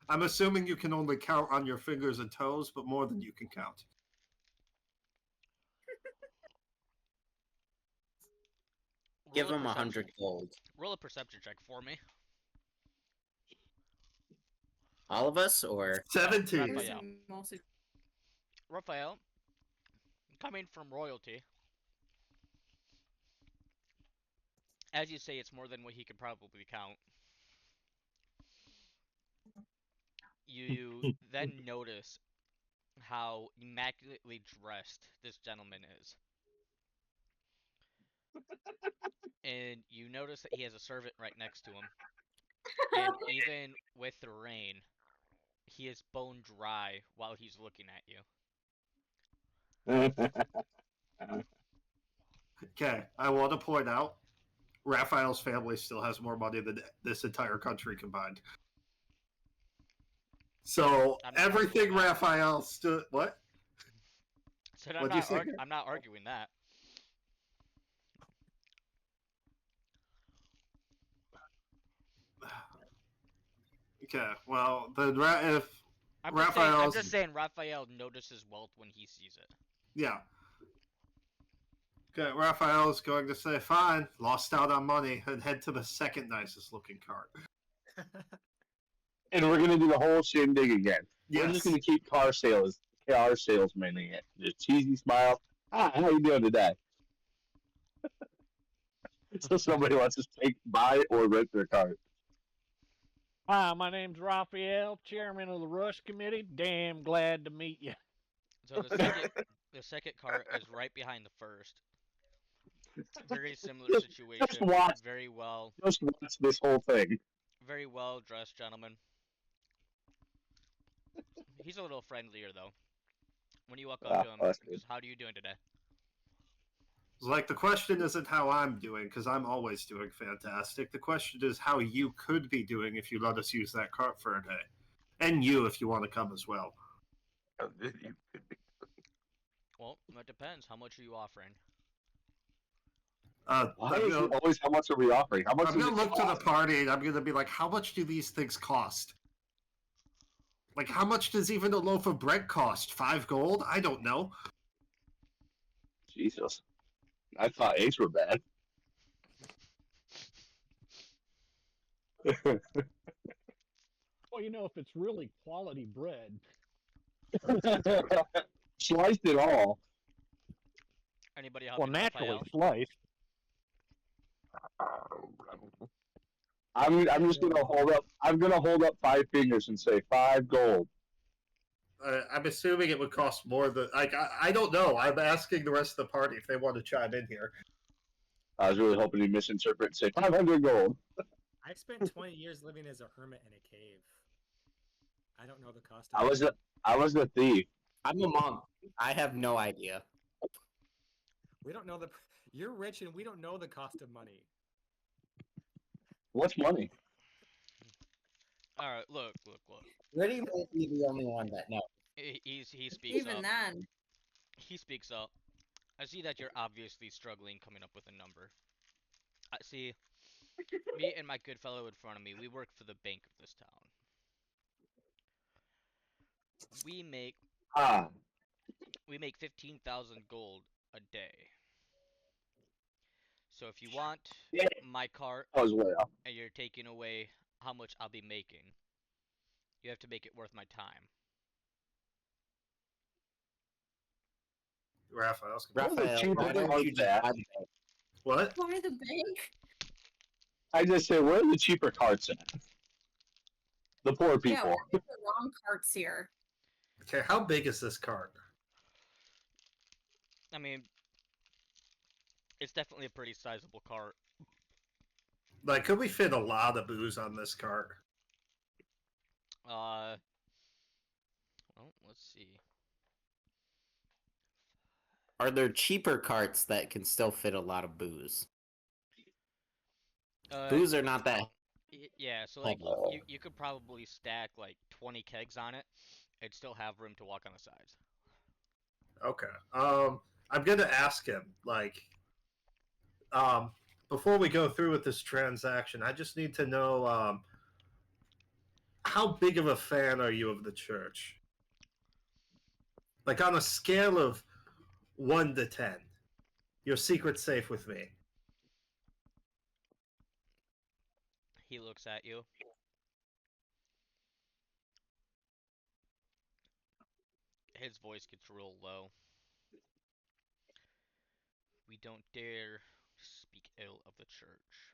I'm assuming you can only count on your fingers and toes, but more than you can count. Give Roll a him perception- 100 gold. Roll a perception check for me. All of us, or 17. Raphael. mostly Raphael, coming from royalty, as you say, it's more than what he could probably count. You then notice how immaculately dressed this gentleman is. And you notice that he has a servant right next to him. And even with the rain, he is bone dry while he's looking at you. Okay, I want to point out, Raphael's family still has more money than this entire country combined. So I'm not everything arguing that. Raphael stood. What? So What'd you say? I'm not arguing that. Okay, well, then if I'm Raphael's. just saying Raphael notices wealth when he sees it. Yeah. Okay, Raphael is going to say, "Fine, lost out on money," and head to the second nicest looking cart. And we're gonna do the whole shindig again. We're Yes. just gonna keep car salesmaning it. Just cheesy smile. "Hi, how you doing today?" So somebody wants to buy or rent their cart. Hi, my name's Raphael, chairman of the Rush Committee. Damn glad to meet you. So the second cart is right behind the first. Very similar Just situation. watch. Very well Just watch this whole thing. dressed gentleman. He's a little friendlier though. When you walk up Ah, to him, that's he good. goes, "How are you doing today?" Like, the question isn't how I'm doing, because I'm always doing fantastic. The question is how you could be doing if you let us use that cart for a day. And you, if you want to come as well. Well, that depends. How much are you offering? Why is it always how much are we offering? How much I'm does going it to look to the cost? party and I'm going to be like, how much do these things cost? Like, how much does even a loaf of bread cost? 5 gold? I don't know. Jesus. I thought eggs were bad. Well, if it's really quality bread. Sliced it all. Anybody help Well, you, naturally Raphael? sliced. I'm just gonna hold up. I'm gonna hold up 5 fingers and say 5 gold. I'm assuming it would cost more than. Like, I don't know. I'm asking the rest of the party if they want to chime in here. I was really hoping you misinterpret and say 500 gold. I spent 20 years living as a hermit in a cave. I don't know the cost of I was money. I was a thief. I'm a monk. I have no idea. We don't know the. You're rich and we don't know the cost of money. What's money? All right, look. Really might be the only one that knows. He speaks Even up. then. He speaks up. I see that you're obviously struggling coming up with a number. I see. Me and my good fellow in front of me, we work for the bank of this town. We make Ah, we make 15,000 gold a day. So if you want yeah. my cart I was way off. and you're taking away how much I'll be making, you have to make it worth my time. Raphael's Where are the Raphael, cheaper why don't you carts just at? buy the bank? What? Why the bank? I just said, where are the cheaper carts at? The poor Yeah, people. we're getting the wrong carts here. Okay, how big is this cart? I mean, it's definitely a pretty sizable cart. Like, could we fit a lot of booze on this cart? Well, let's see. Are there cheaper carts that can still fit a lot of booze? Booze are not that Yeah, so like Oh. you could probably stack like 20 kegs on it and still have room to walk on the sides. Okay. I'm gonna ask him, like, um, before we go through with this transaction, I just need to know, how big of a fan are you of the church? Like, on a scale of 1 to 10, your secret's safe with me. He looks at you. His voice gets real low. We don't dare speak ill of the church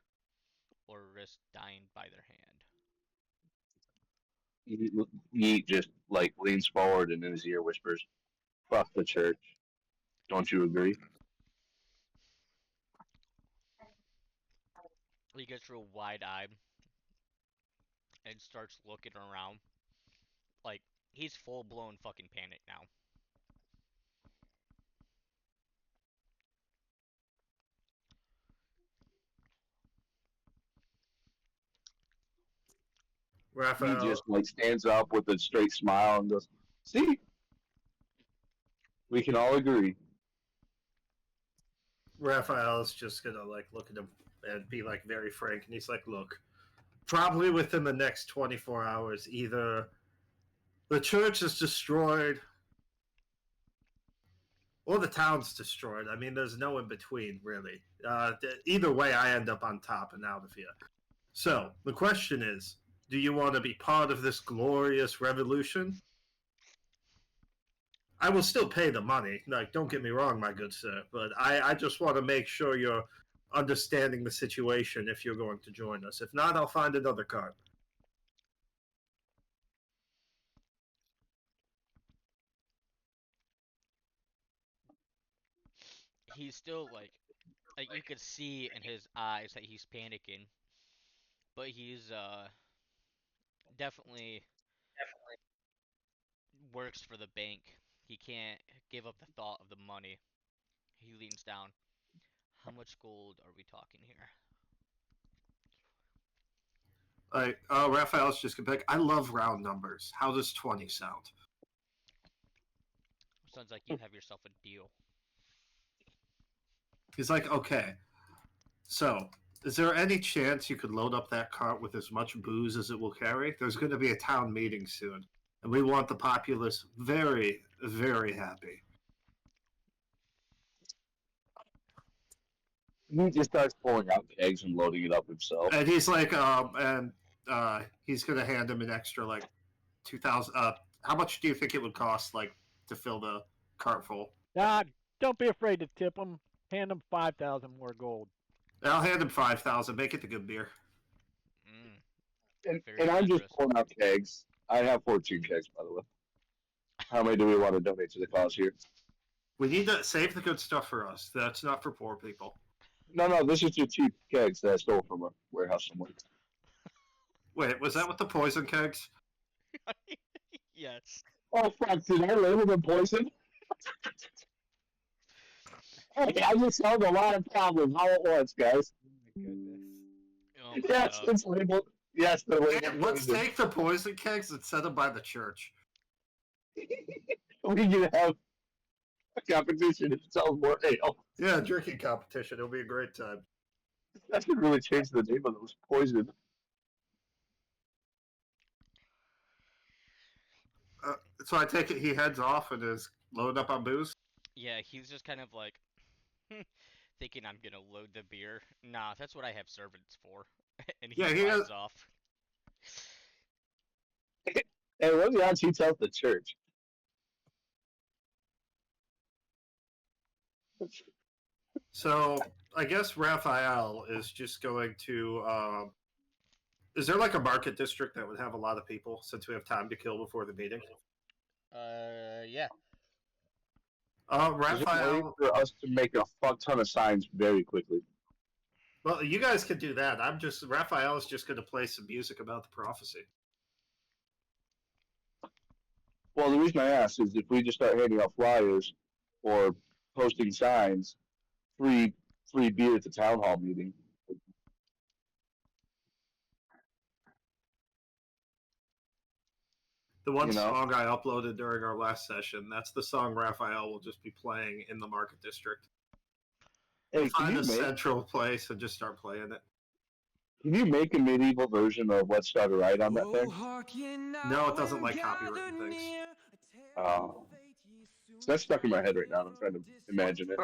or risk dying by their hand. He just like leans forward and in his ear whispers, "Fuck the church." Don't you agree? He gets real wide-eyed and starts looking around. Like, he's full-blown fucking panic now. He Raphael, just like stands up with a straight smile and goes, "See, we can all agree." Raphael's just gonna like look at him and be like very frank, and he's like, "Look, probably within the next 24 hours, either the church is destroyed or the town's destroyed. I mean, there's no in between, really. Either way, I end up on top and out of here. So the question is, do you want to be part of this glorious revolution? I will still pay the money. Like, don't get me wrong, my good sir, but I just want to make sure you're understanding the situation if you're going to join us. If not, I'll find another card. He's still like you could see in his eyes that he's panicking, but he's definitely works for the bank. He can't give up the thought of the money. He leans down. How much gold are we talking here? Like, Raphael's just gonna be like, I love round numbers. How does 20 sound? Sounds like you have yourself a deal. He's like, okay, so is there any chance you could load up that cart with as much booze as it will carry? There's going to be a town meeting soon, and we want the populace very, very happy. He just starts pulling out kegs and loading it up himself. And he's like, he's going to hand him an extra, like, 2,000. How much do you think it would cost, like, to fill the cart full? Don't be afraid to tip them. Hand them 5,000 more gold. I'll hand him 5,000. Make it the good beer. And I'm just pulling out kegs. I have 14 kegs, by the way. How many do we want to donate to the cause here? We need to save the good stuff for us. That's not for poor people. No, this is just cheap kegs that I stole from a warehouse somewhere. Wait, was that with the poison kegs? Yes. Oh, fuck, did I label them poison? Hey, I just solved a lot of problems all at once, guys. Oh my goodness. Oh my Yes, God. it's labeled. Yes, the label. Hey, let's take the poison kegs and set them by the church. We can have a competition to sell more ale. Yeah, drinking competition. It'll be a great time. That should really change the name of those poison. So I take it he heads off and is loaded up on booze? Yeah, he's just kind of like thinking I'm gonna load the beer. Nah, that's what I have servants for. And he drives off. Hey, what are the odds he tells the church? So I guess Raphael is just going to. Is there like a market district that would have a lot of people since we have time to kill before the meeting? Yeah. There's a way Raphael. for us to make a fuck ton of signs very quickly. Well, you guys could do that. Raphael is just going to play some music about the prophecy. Well, the reason I asked is if we just start handing out flyers or posting signs, free beer at the town hall meeting. The one song I uploaded during our last session, that's the song Raphael will just be playing in the market district. Hey, Find a central place and just start playing it. Can you make a medieval version of Let's Start a Ride on that thing? No, it doesn't like copywritten things. So that's stuck in my head right now. I'm trying to imagine it.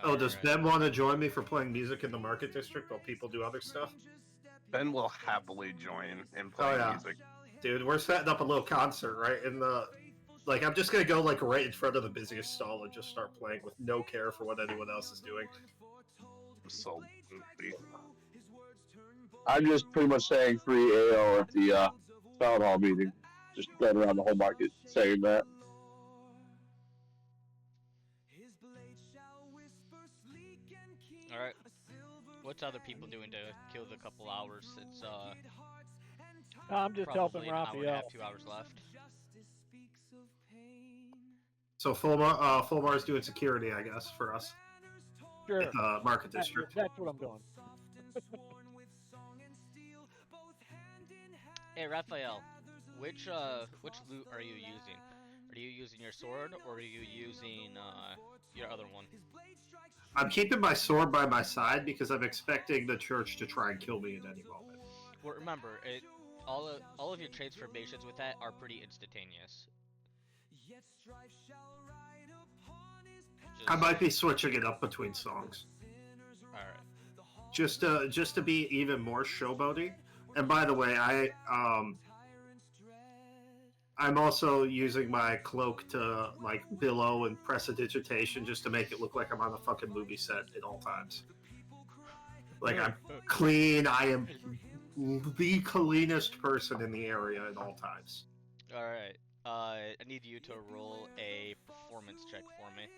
Oh, does Ben want to join me for playing music in the market district while people do other stuff? Ben will happily join in playing music. Dude, we're setting up a little concert right in the. Like, I'm just gonna go like right in front of the busiest stall and just start playing with no care for what anyone else is doing. So goofy. I'm just pretty much saying free AO at the town hall meeting. Just going around the whole market saying that. Alright. What's other people doing to kill the couple hours? It's I'm just helping probably an hour and a Raphael. half, 2 hours left. So Fulmar's doing security, I guess, for us. Sure. At the market district. That's what I'm doing. Hey Raphael, which loot are you using? Are you using your sword or are you using your other one? I'm keeping my sword by my side because I'm expecting the church to try and kill me at any moment. Well, remember, all of your transformations with that are pretty instantaneous. I might be switching it up between songs. Alright. Just to be even more showboaty. And by the way, I'm also using my cloak to like billow and prestidigitation just to make it look like I'm on a fucking movie set at all times. Like I'm clean. I am the cleanest person in the area at all times. Alright. I need you to roll a performance check for me.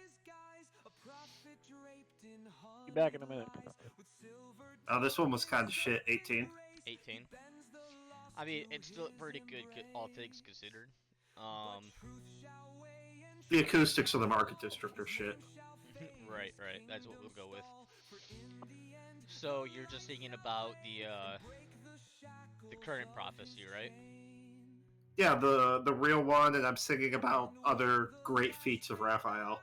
Be back in a minute. This one was kind of shit. 18. 18. I mean, it's still pretty good, all things considered. The acoustics of the Market District are shit. Right. That's what we'll go with. So you're just thinking about the current prophecy, right? Yeah, the real one, and I'm singing about other great feats of Raphael.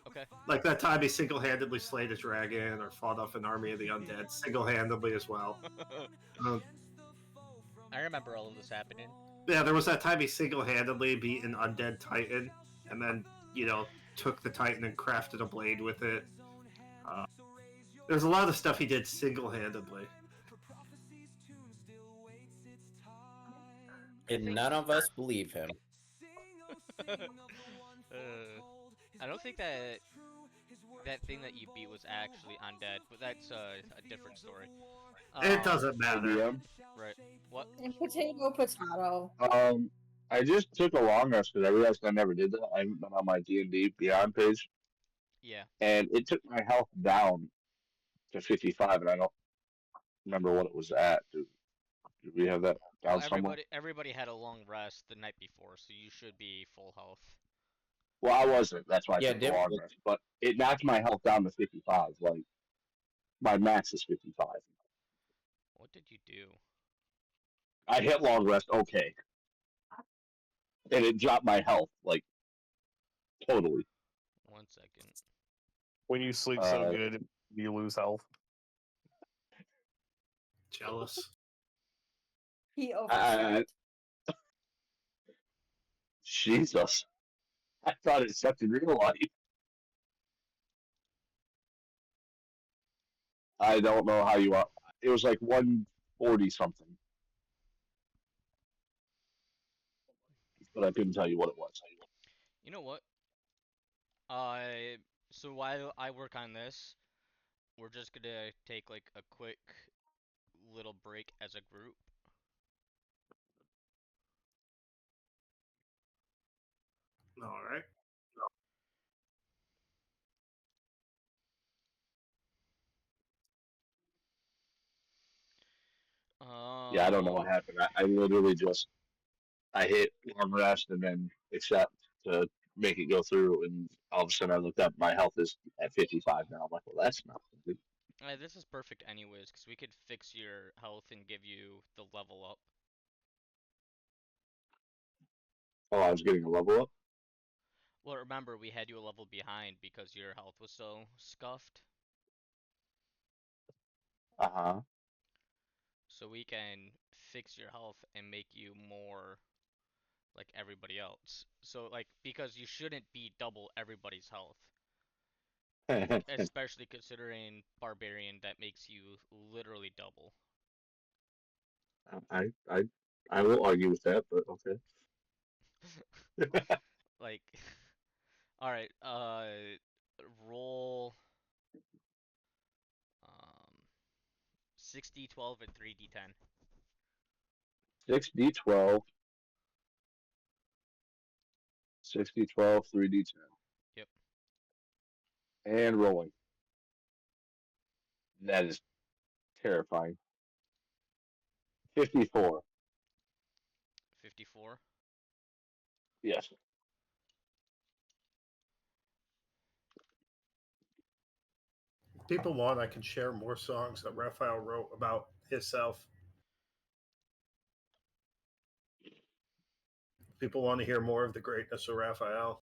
Okay. Like that time he single-handedly slayed a dragon or fought off an army of the undead single-handedly as well. I remember all of this happening. Yeah, there was that time he single-handedly beat an undead titan, and then took the titan and crafted a blade with it. There's a lot of stuff he did single-handedly. And none of us believe him. I don't think that thing that you beat was actually undead, but that's a different story. It doesn't matter. DM. Right. What? And potato. I just took a long rest because I realized I never did that. I haven't been on my D&D Beyond page, Yeah. and it took my health down to 55, and I don't remember what it was at. Do we have that down Well, somewhere? everybody had a long rest the night before, so you should be full health. Well, I wasn't. That's why I Yeah, took the long rest. But it knocked my health down to 55. Like, my max is 55. What did you do? I hit long rest, okay. And it dropped my health, like, totally. 1 second. When you sleep so good, you lose health. Jealous. He overslept. Jesus. I thought it sucked in real life. I don't know how you are. It was like 140 something. But I couldn't tell you what it was. You know what? So while I work on this, we're just gonna take like a quick little break as a group. All right. Yeah, I don't know what happened. I literally just I hit long rest and then accept to make it go through, and all of a sudden I looked up, my health is at 55 now. I'm like, well, that's not good. This is perfect anyways, because we could fix your health and give you the level up. Oh, I was getting a level up. Well, remember, we had you a level behind because your health was so scuffed. Uh-huh. So we can fix your health and make you more like everybody else. So, like, because you shouldn't be double everybody's health. Especially considering Barbarian, that makes you literally double. I will argue with that, but okay. Like, alright, roll 6d12 and 3d10. 6d12, 6d12, 3d10. Yep. And rolling. That is terrifying. 54. 54. Yes. People want I can share more songs that Raphael wrote about himself. People want to hear more of the greatness of Raphael.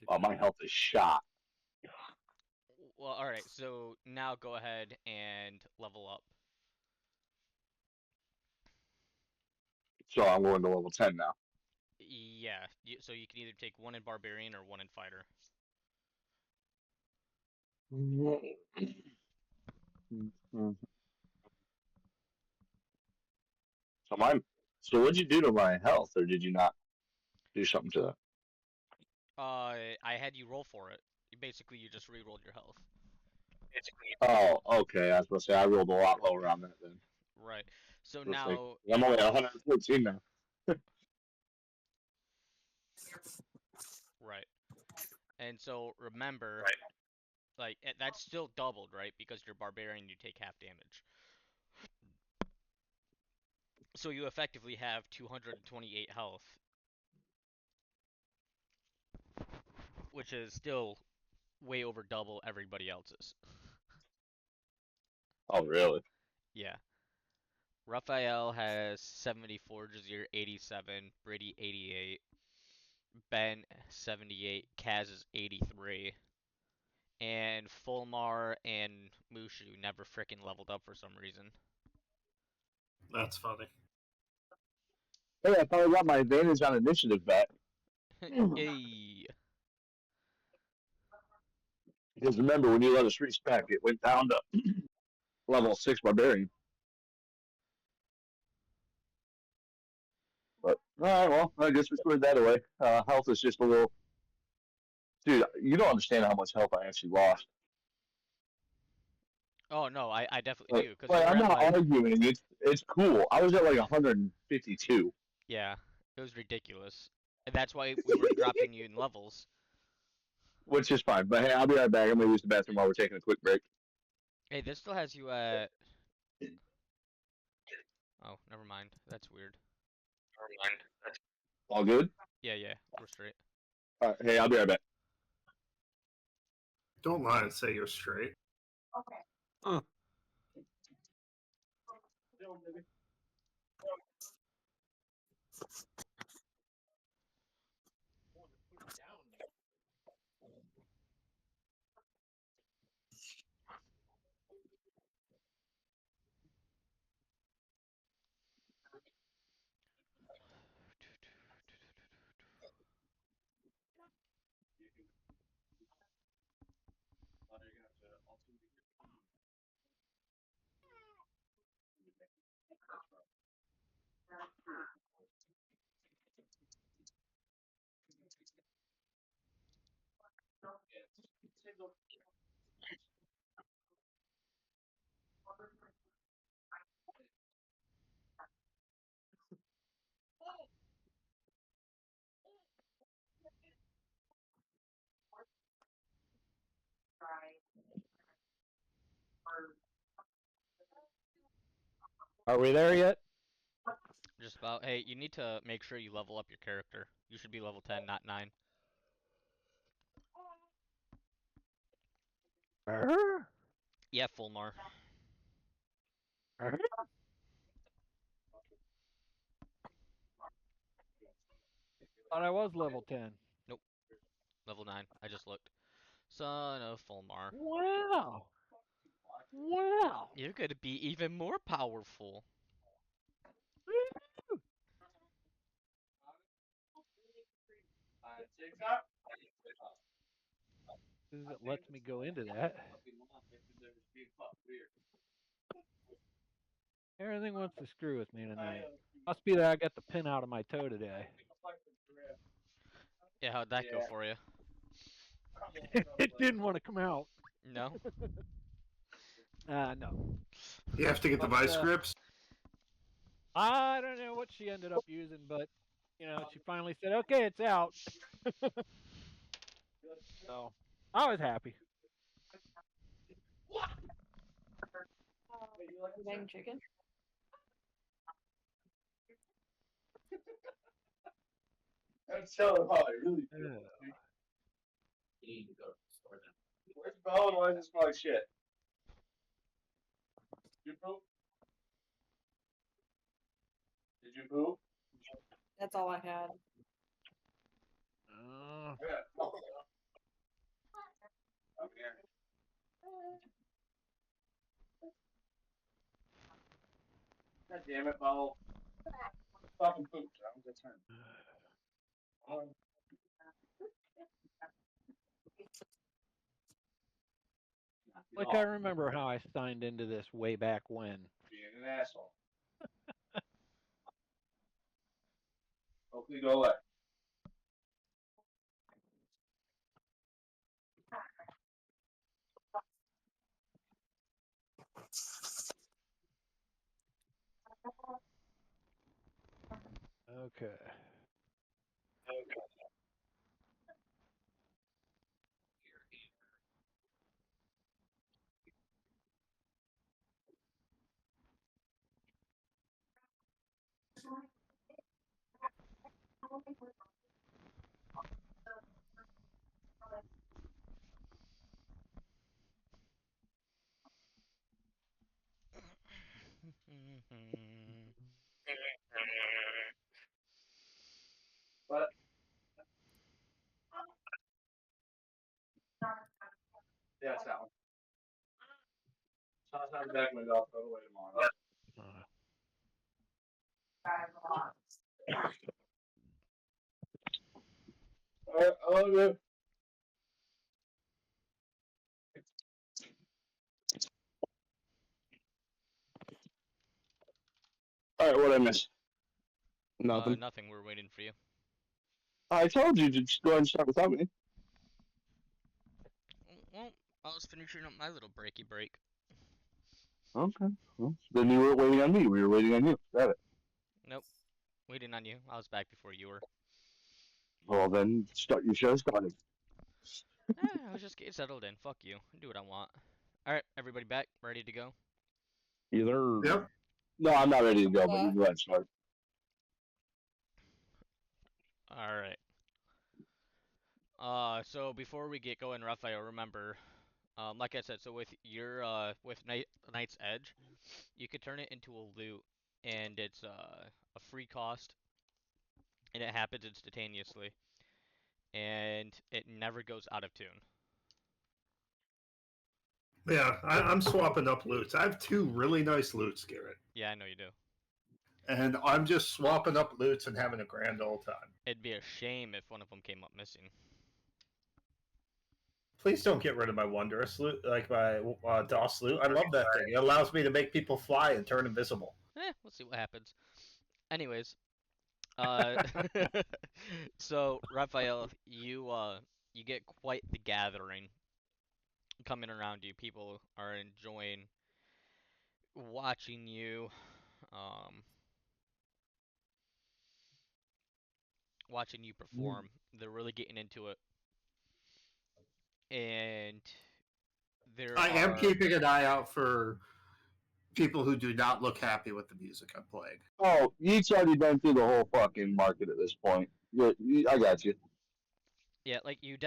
Oh, my health is shot. Well, alright, so now go ahead and level up. So I'm going to level 10 now. Yeah, so you can either take one in Barbarian or one in Fighter. So what'd you do to my health, or did you not do something to that? I had you roll for it. Basically, you just re-rolled your health. Oh, okay. I was supposed to say I rolled a lot lower on that then. Right. So Let's see. now I'm only at 114 now. right. And so remember, like that's still doubled, right? Because you're barbarian, you take half damage. So you effectively have 228 health, which is still way over double everybody else's. Oh, really? Yeah. Raphael has 74, Jazeer 87, Brady 88, Ben 78, Kaz is 83, and Fulmar and Mushu never frickin' leveled up for some reason. That's funny. Hey, I finally got my advantage on initiative back. Yay. Because remember, when you let us respec, it went down to level 6 barbarian. But, alright, well, I guess we squared that away. Health is just a little. Dude, you don't understand how much health I actually lost. Oh no, I definitely do, because you Like were I'm at not like, arguing. It's cool. I was at like 152. yeah, it was ridiculous. And that's why we were dropping you in levels. Which is fine. But hey, I'll be right back. I'm gonna use the bathroom while we're taking a quick break. Hey, this still has you at... Oh, never mind. That's weird. All good? Yeah, we're straight. All right, hey, I'll be right back. Don't lie and say you're straight. Are we there yet? Just about. Hey, you need to make sure you level up your character. You should be level 10, not 9. Yeah, Fulmar. Thought I was level 10. Nope, level 9. I just looked. Son of Fulmar. Wow. Wow. You're gonna be even more powerful. It lets me go into that. Everything wants to screw with me tonight. Must be that I got the pin out of my toe today. Yeah, how'd that go for you? It didn't want to come out. No? No. You have to get the But, vice grips. I don't know what she ended up using, but she finally said, "Okay, it's out." So I was happy. Bang chicken. I'm telling you, I really do. Yeah. Where's Bo and why does it smell like shit? You poop? Did you poop? That's all I had. Yeah. Come here. God damn it, Bo. Fucking poop. That was your turn. Like I remember how I signed into this way back when. Being an asshole. Hopefully go away. Okay. What? Yeah, it's that one. So I'll have back my dog throw it away tomorrow. Okay. All right, what I miss? Nothing. Nothing. We're waiting for you. I told you to just go ahead and start without me. Well, I was finishing up my little breaky break. Okay. Well, then you weren't waiting on me. We were waiting on you. Got it. Nope. Waiting on you. I was back before you were. Well, then start your show started. I was just getting settled in. Fuck you. Do what I want. Alright, everybody back? Ready to go? Either. Yep. No, I'm not ready to go, but you go ahead and start. Alright. So before we get going, Raphael, remember, like I said, so with your, with Knight's Edge, you could turn it into a loot, and it's, a free cost, and it happens instantaneously, and it never goes out of tune. Yeah, I'm swapping up loots. I have 2 really nice loots, Garrett. Yeah, I know you do. And I'm just swapping up loots and having a grand old time. It'd be a shame if one of them came up missing. Please don't get rid of my wondrous loot, like my DOS loot. I love that thing. It allows me to make people fly and turn invisible. We'll see what happens. Anyways, uh, so Raphael, you get quite the gathering coming around you. People are enjoying watching you, um, watching you perform. They're really getting into it, and I am keeping an eye out for people who do not look happy with the music I'm playing. Oh, you've already been through the whole fucking market at this point. I got you. Yeah, like you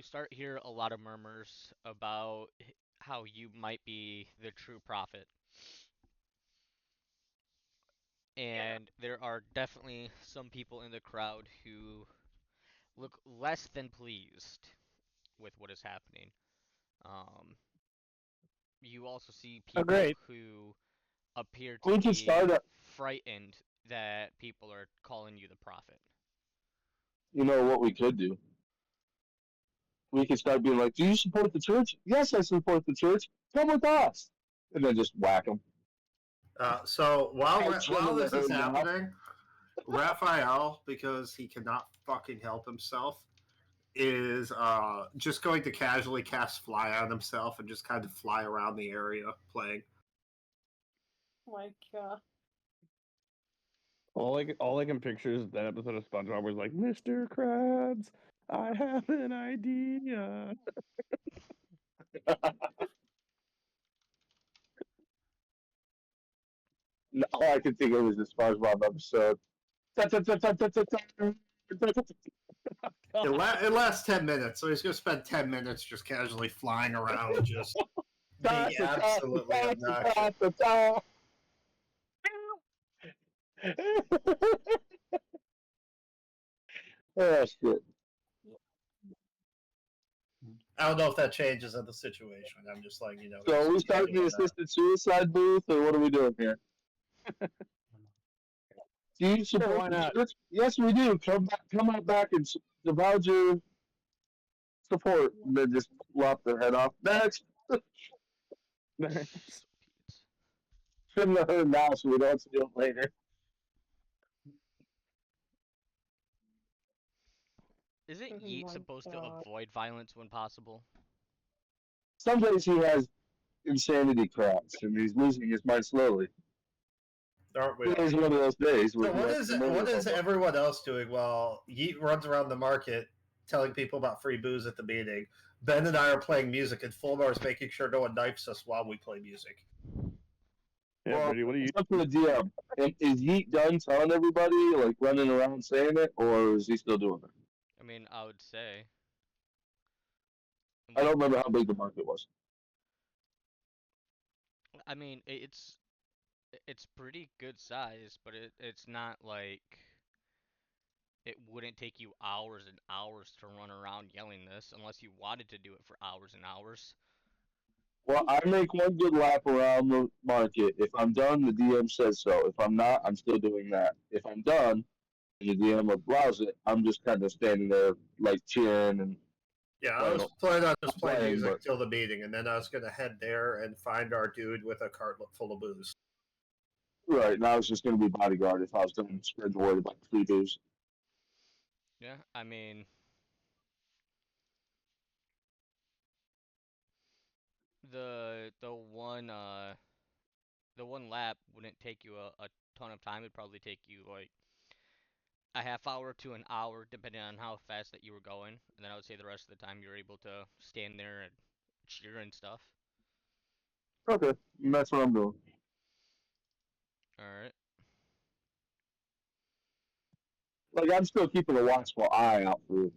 start hear a lot of murmurs about how you might be the true prophet. And there are definitely some people in the crowd who look less than pleased with what is happening. Um, you also see Oh, people great. who appear to We can be start up. frightened that people are calling you the prophet. You know what we could do? We could start being like, "Do you support the church?" Yes, I support the church. Come with us, and then just whack them. So while this is now. happening, Raphael, because he cannot fucking help himself, is just going to casually cast fly on himself and just kind of fly around the area playing. Oh my god. All I can picture is that episode of SpongeBob where it's like, Mr. Krabs, I have an idea. All I can think of is the SpongeBob episode. It lasts 10 minutes, so he's going to spend 10 minutes just casually flying around, just being absolutely obnoxious. Oh shit! I don't know if that changes in the situation. I'm just like, you know. So are we starting the assisted suicide booth, or what are we doing here? Do you support why not? the church? Yes, we do. Come out back and divulge your support, and then just lop their head off. Next, trim the herd now so we don't see it later. Isn't Yeet supposed to avoid violence when possible? Some days he has insanity cracks, and he's losing his mind slowly. Aren't we? Today's one of those days. So what is everyone else doing while Yeet runs around the market telling people about free booze at the meeting? Ben and I are playing music, and Fulmar's making sure no one knifes us while we play music. Yeah, Well, Brady, what do you? it's up to the DM. And is Yeet done telling everybody, like running around saying it, or is he still doing it? I mean, I would say. I But, don't remember how big the market was. I mean, it's pretty good size, but it's not like it wouldn't take you hours and hours to run around yelling this unless you wanted to do it for hours and hours. Well, I make one good lap around the market. If I'm done, the DM says so. If I'm not, I'm still doing that. If I'm done and the DM allows it, I'm just kind of standing there like cheering and Yeah, I playing, was planning on just not playing playing, music but till the meeting, and then I was gonna head there and find our dude with a cart full of booze. right now it's just going to be bodyguard if I was going to spread the word about free booze. Yeah, I mean, the the one lap wouldn't take you a ton of time. It'd probably take you like a half hour to an hour, depending on how fast that you were going. And then I would say the rest of the time you're able to stand there and cheer and stuff. Okay, and that's what I'm doing. All right. Like I'm still keeping a watchful eye out for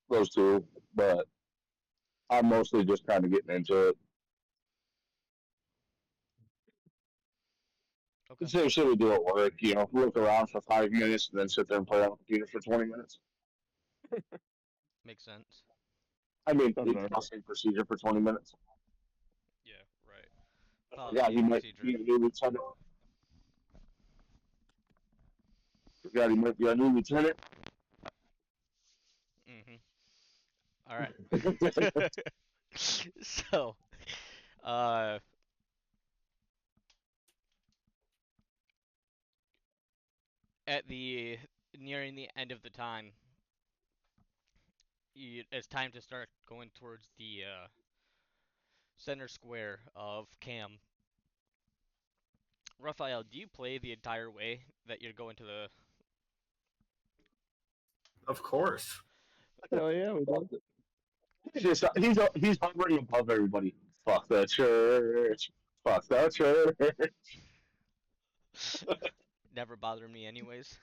those two, but I'm mostly just kind of getting into it. Okay. Same shit we do at work, look around for 5 minutes and then sit there and play on the computer for 20 minutes. Makes sense. I mean, Sounds it's about the same procedure for 20 minutes. Yeah. Right. Yeah, Policy he and might procedure. be a new lieutenant. Forgot he might be a new lieutenant. Mhm. All right. So, uh, at the nearing the end of the time, it's time to start going towards the center square of Cam. Raphael, do you play the entire way that you're going to the? Of course. Hell yeah, we do. He's hovering above everybody. Fuck the church. Fuck the church. Never bothered me anyways.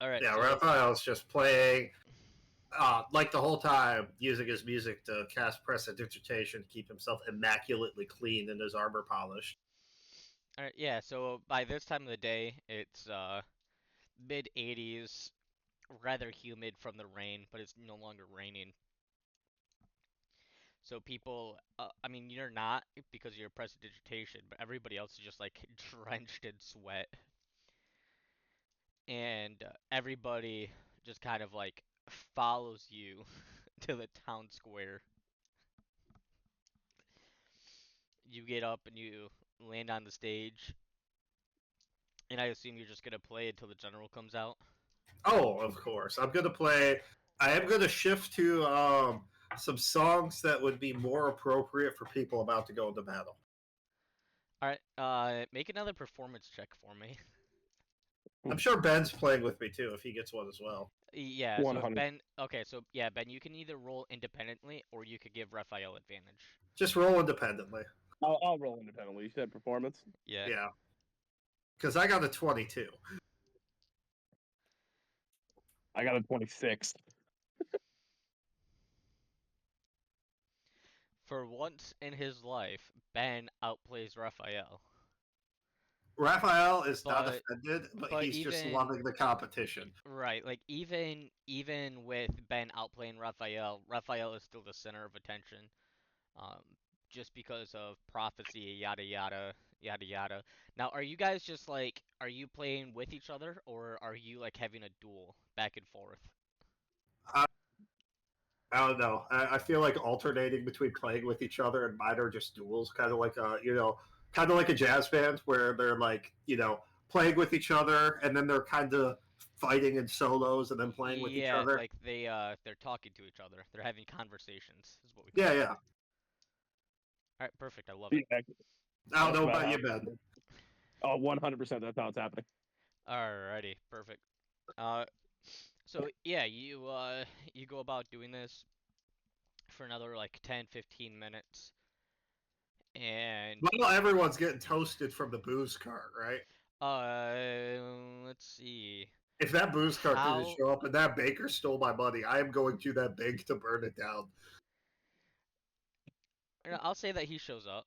All right, Yeah, so Raphael's just playing, like the whole time, using his music to cast prestidigitation to keep himself immaculately clean and his armor polished. all right, yeah, so by this time of the day, it's mid 80s, rather humid from the rain, but it's no longer raining. So people, I mean, you're not because of your prestidigitation, but everybody else is just like drenched in sweat, and everybody just kind of like follows you to the town square. You get up and you land on the stage, and I assume you're just gonna play until the general comes out. Oh, of course. I'm gonna play. I am gonna shift to some songs that would be more appropriate for people about to go into battle. All right, make another performance check for me. I'm sure Ben's playing with me too if he gets one as well. Yeah, so 100. Ben, okay, so yeah, Ben, you can either roll independently or you could give Raphael advantage. Just roll independently. I'll roll independently. You said performance. Yeah. Yeah, because I got a 22. I got a 26. For once in his life, Ben outplays Raphael. Raphael is not But offended, but but he's just even loving the competition. right, like even with Ben outplaying Raphael, Raphael is still the center of attention. Um, just because of prophecy, yada yada yada yada. Now, are you guys just like are you playing with each other or are you like having a duel back and forth? I, I don't know. I feel like alternating between playing with each other and mine are just duels, kind of like kind of like a jazz band where they're like, playing with each other and then they're kind of fighting in solos and then playing with each Yeah, other. like they're talking to each other. They're having conversations, is what we Yeah, call it. yeah. All right, perfect. I love Yeah, it. I don't that's know about about how. you, Ben. Oh, 100%. That's how it's happening. Alrighty, perfect. Uh, so yeah, you go about doing this. for another like 10-15 minutes. And Well, everyone's getting toasted from the booze cart, right? let's see. If that booze cart didn't How show up and that baker stole my money, I am going to that bank to burn it down. I'll say that he shows up.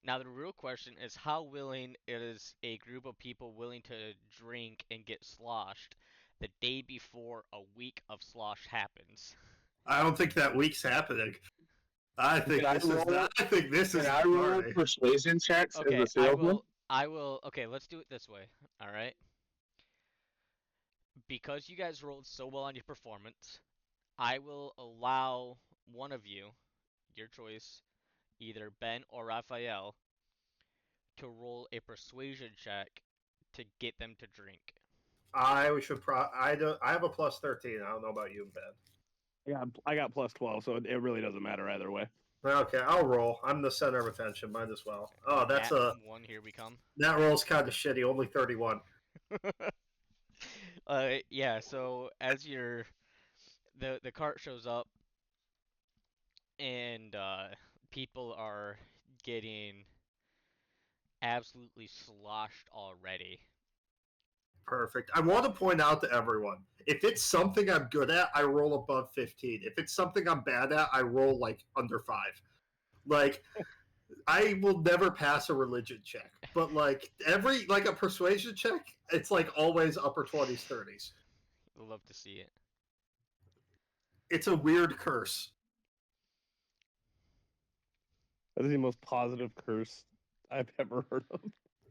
Now the real question is how willing is a group of people willing to drink and get sloshed the day before a week of slosh happens? I don't think that week's happening. I think Can I this is roll the, it? I think this is Can I the roll party. persuasion checks as Okay, a salesman? okay, let's do it this way. All right? Because you guys rolled so well on your performance, I will allow one of you, your choice, either Ben or Raphael, to roll a persuasion check to get them to drink. I have a plus 13. I don't know about you, Ben. I got plus 12, so it really doesn't matter either way. Okay, I'll roll. I'm the center of attention. Might as well. Oh, that's Nat one. Here we come. that roll's kind of shitty. Only 31. Yeah. So as the cart shows up and people are getting absolutely sloshed already. Perfect. I want to point out to everyone, if it's something I'm good at, I roll above 15. If it's something I'm bad at, I roll like under 5. Like I will never pass a religion check, but like a persuasion check, it's like always upper 20s, 30s. Love to see it. It's a weird curse. That is the most positive curse I've ever heard of.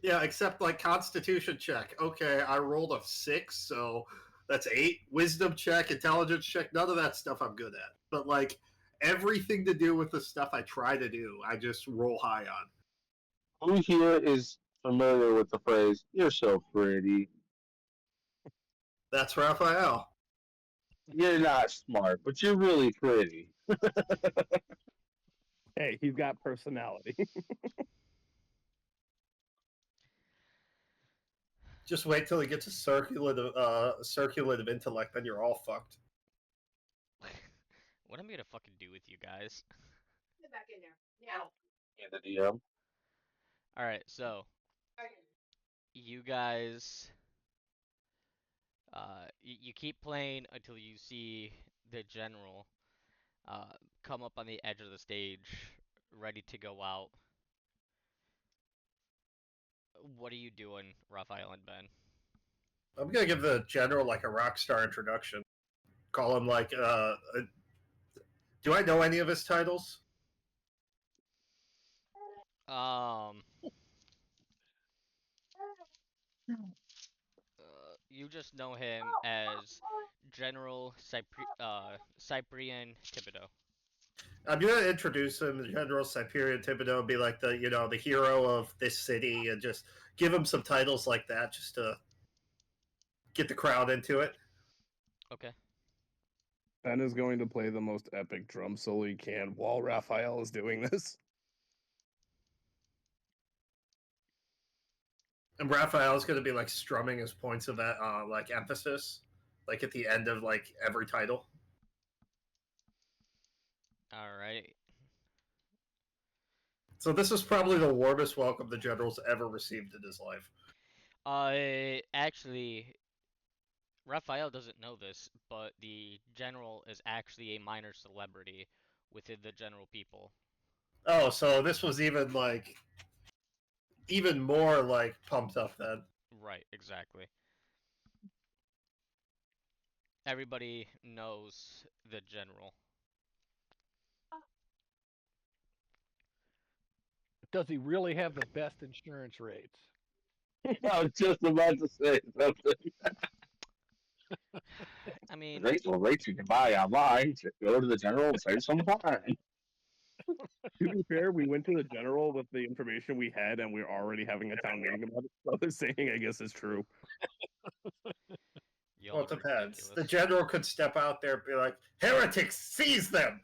Yeah, except like Constitution check. Okay, I rolled a 6, so that's 8. Wisdom check, intelligence check, none of that stuff I'm good at. But like everything to do with the stuff I try to do, I just roll high on. Who here is familiar with the phrase, "You're so pretty"? That's Raphael. You're not smart, but you're really pretty. Hey, he's got personality. Just wait till he gets a circulative intellect, then you're all fucked. What am I gonna fucking do with you guys? Get back in there. Yeah. And the DM. All right, so you guys, you keep playing until you see the general come up on the edge of the stage, ready to go out. What are you doing, Raphael and Ben? I'm gonna give the general like a rock star introduction. Call him like do I know any of his titles? You just know him as General Cyprian Thibodeau. I'm gonna introduce him, General Cyprian Thibodeau, be like the hero of this city, and just give him some titles like that, just to get the crowd into it. Okay. Ben is going to play the most epic drum solo he can while Raphael is doing this. And Raphael's gonna be like strumming his points of like emphasis, like at the end of like every title. All right. So this is probably the warmest welcome the general's ever received in his life. Actually, Raphael doesn't know this, but the general is actually a minor celebrity within the general people. Oh, so this was even more like pumped up then. Right, exactly. Everybody knows the general. Does he really have the best insurance rates? I was just about to say something. I mean, Rates you can buy online. Just go to the general and save some time. To be fair, we went to the general with the information we had, and we're already having a town meeting about it. So the saying, I guess, is true. y'all Well, it are depends. The ridiculous. general could step out there and be like, "Heretics, seize them!"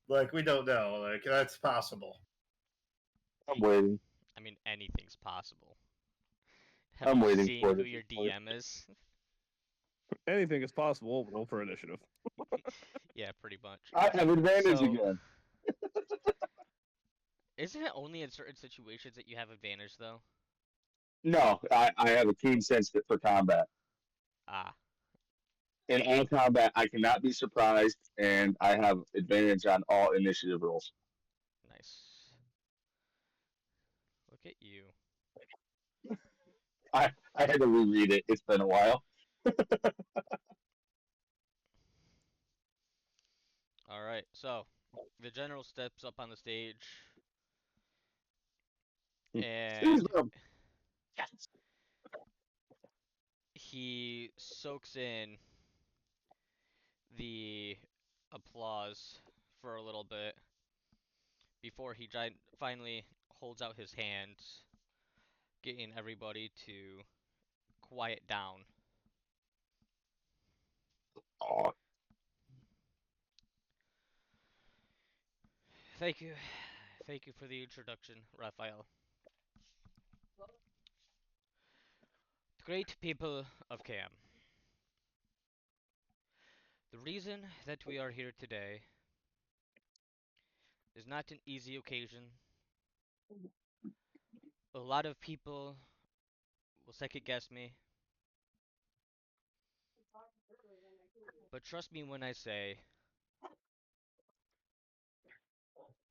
Like we don't know. Like that's possible. I'm waiting. I mean, anything's possible. Have I'm you waiting seen for it who at your this point. DM is? Anything is possible. Roll for initiative. Yeah, pretty much. I have advantage So, again. isn't it only in certain situations that you have advantage, though? No, I have a keen sense for combat. Ah, In all combat, I cannot be surprised, and I have advantage on all initiative rolls. nice. Look at you. I had to reread it. It's been a while. All right, so the general steps up on the stage, and he soaks in the applause for a little bit before he finally holds out his hands, getting everybody to quiet down. Oh, Thank you. Thank you for the introduction, Raphael. Great people of Cam. The reason that we are here today is not an easy occasion. A lot of people will second guess me, but trust me when I say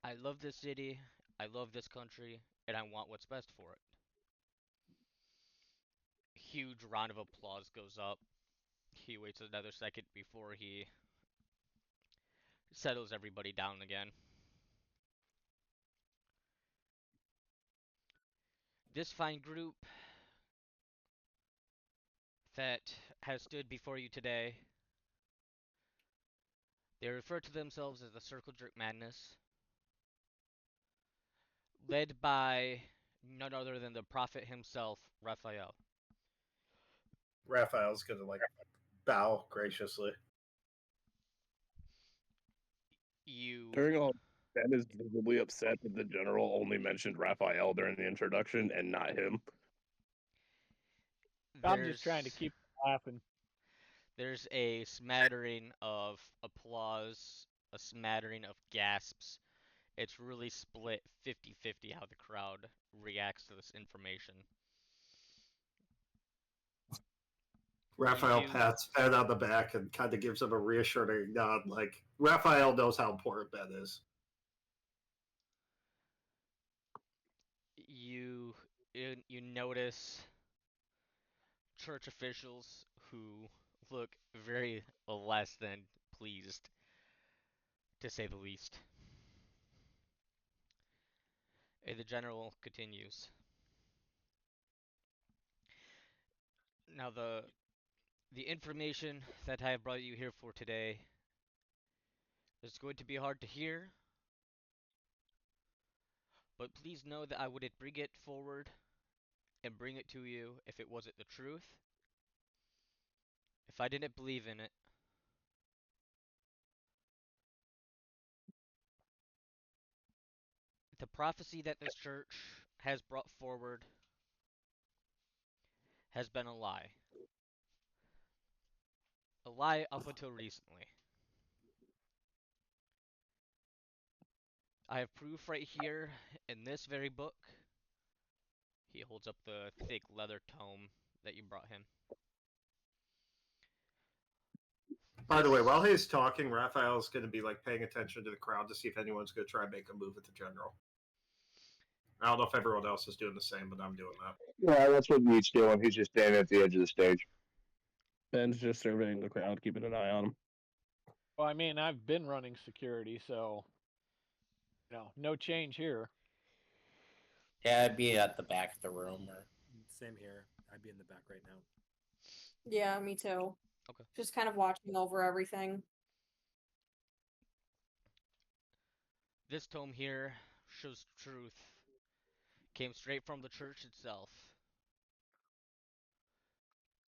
I love this city, I love this country, and I want what's best for it. Huge round of applause goes up. He waits another second before he settles everybody down again. This fine group that has stood before you today, they refer to themselves as the Circle Jerk Madness, led by none other than the Prophet himself, Raphael. Raphael's gonna like bow graciously. You During all, Ben is visibly upset that the general only mentioned Raphael during the introduction and not him. I'm just trying to there's keep laughing. there's a smattering of applause, a smattering of gasps. It's really split 50-50 how the crowd reacts to this information. Raphael You pats Ben on the back and kind of gives him a reassuring nod, like Raphael knows how important Ben is. you you notice church officials who look very less than pleased, to say the least. And the general continues. Now the information that I have brought you here for today is going to be hard to hear, but please know that I wouldn't bring it forward and bring it to you if it wasn't the truth, if I didn't believe in it. The prophecy that this church has brought forward has been a lie. A lie up until recently. I have proof right here in this very book. He holds up the thick leather tome that you brought him. By the way, This while he's talking, Raphael's going to be like paying attention to the crowd to see if anyone's going to try and make a move at the general. I don't know if everyone else is doing the same, but I'm doing that. yeah, that's what Meat's doing. He's just standing at the edge of the stage. Ben's just surveying the crowd, keeping an eye on him. Well, I mean, I've been running security, so no change here. Yeah, I'd be at the back of the room or Same here. I'd be in the back right now. Yeah, me too. Okay. Just kind of watching over everything. this tome here shows truth. Came straight from the church itself.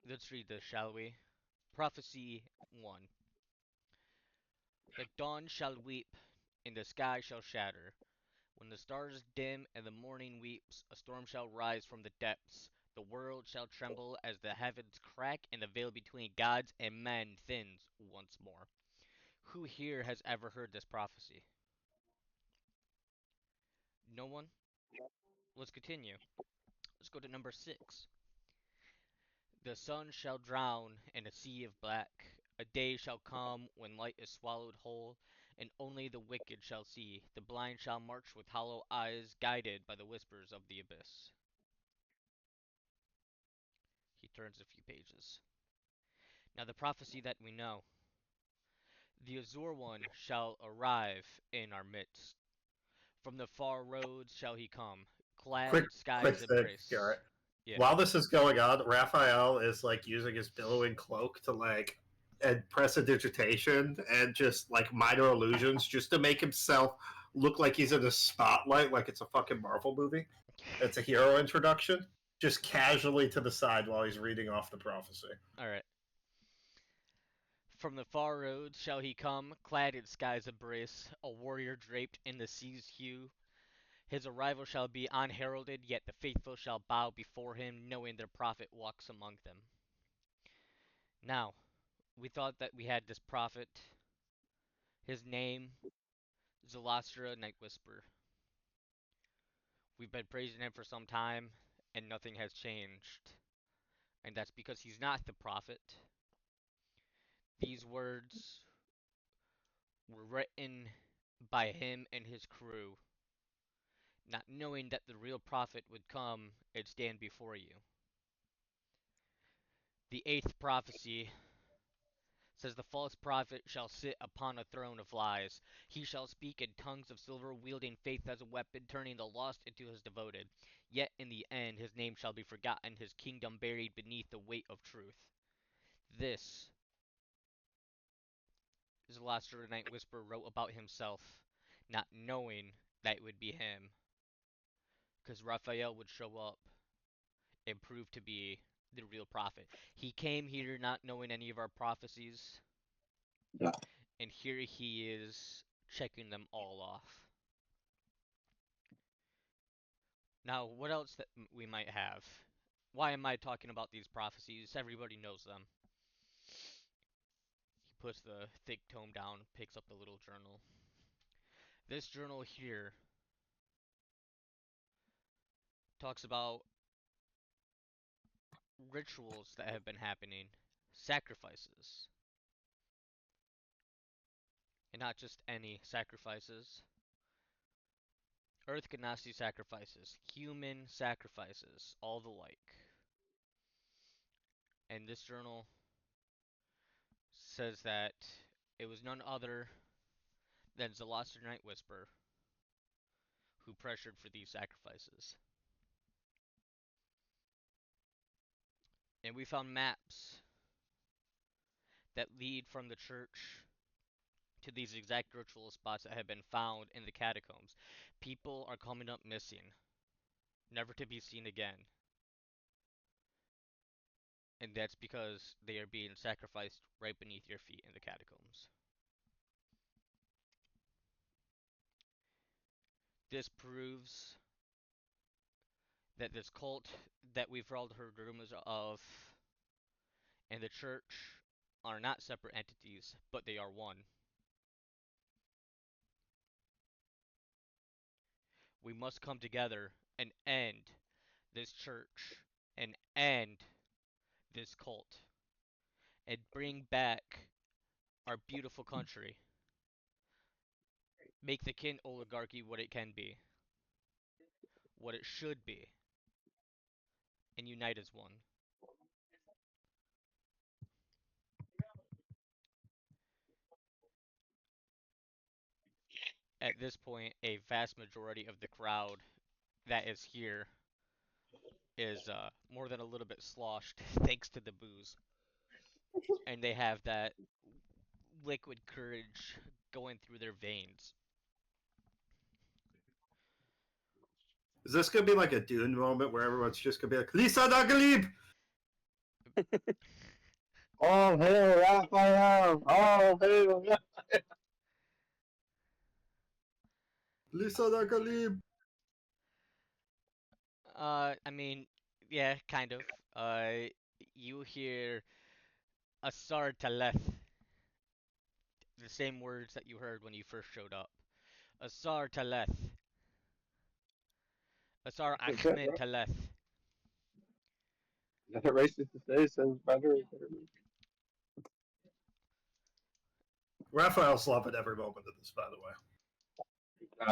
Let's read this, shall we? Prophecy 1. The dawn shall weep, and the sky shall shatter. When the stars dim and the morning weeps, a storm shall rise from the depths. The world shall tremble as the heavens crack and the veil between gods and men thins once more. Who here has ever heard this prophecy? No one? Let's continue. Let's go to number 6. The sun shall drown in a sea of black. A day shall come when light is swallowed whole, and only the wicked shall see. The blind shall march with hollow eyes, guided by the whispers of the abyss. He turns a few pages. Now the prophecy that we know. The Azure One shall arrive in our midst. From the far roads shall he come, clad Quick, in quick sky's thing, embrace. Garrett. Yeah. While this is going on, Raphael is like using his billowing cloak to like and prestidigitation and just like minor illusions just to make himself look like he's in a spotlight, like it's a fucking Marvel movie. It's a hero introduction, just casually to the side while he's reading off the prophecy. Alright. From the far roads shall he come, clad in sky's embrace, a warrior draped in the sea's hue. His arrival shall be unheralded, yet the faithful shall bow before him, knowing their prophet walks among them. Now, we thought that we had this prophet. His name, Zalastra Night Whisper. We've been praising him for some time, and nothing has changed. And that's because he's not the prophet. These words were written by him and his crew, not knowing that the real prophet would come and stand before you. The 8th prophecy says the false prophet shall sit upon a throne of lies. He shall speak in tongues of silver, wielding faith as a weapon, turning the lost into his devoted. Yet in the end his name shall be forgotten, his kingdom buried beneath the weight of truth. This is the last Night Whisper wrote about himself, not knowing that it would be him. Because Raphael would show up and prove to be the real prophet. He came here not knowing any of our prophecies, Yeah. and here he is checking them all off. Now, what else that we might have? Why am I talking about these prophecies? Everybody knows them. He puts the thick tome down, picks up the little journal. This journal here talks about rituals that have been happening, sacrifices. And not just any sacrifices. Earth Ganassi sacrifices, human sacrifices, all the like. And this journal says that it was none other than Zalaster Night Whisper who pressured for these sacrifices. And we found maps that lead from the church to these exact ritual spots that have been found in the catacombs. People are coming up missing, never to be seen again. And that's because they are being sacrificed right beneath your feet in the catacombs. This proves that this cult that we've all heard rumors of and the church are not separate entities, but they are one. We must come together and end this church and end this cult and bring back our beautiful country. Make the Ykin Oligarchy what it can be, what it should be, and unite as one. At this point, a vast majority of the crowd that is here is more than a little bit sloshed thanks to the booze. And they have that liquid courage going through their veins. Is this gonna be like a Dune moment where everyone's just gonna be like, Lisa Nagalib? Oh, hail Raphael! Oh, hail Raphael! Lisa Nagalib? I mean, Yeah, kind of. You hear Asar Taleth, the same words that you heard when you first showed up. Asar Taleth. Asar Is that Ahmed Taleth. racist to say? Says better. Raphael's loving every moment of this, by the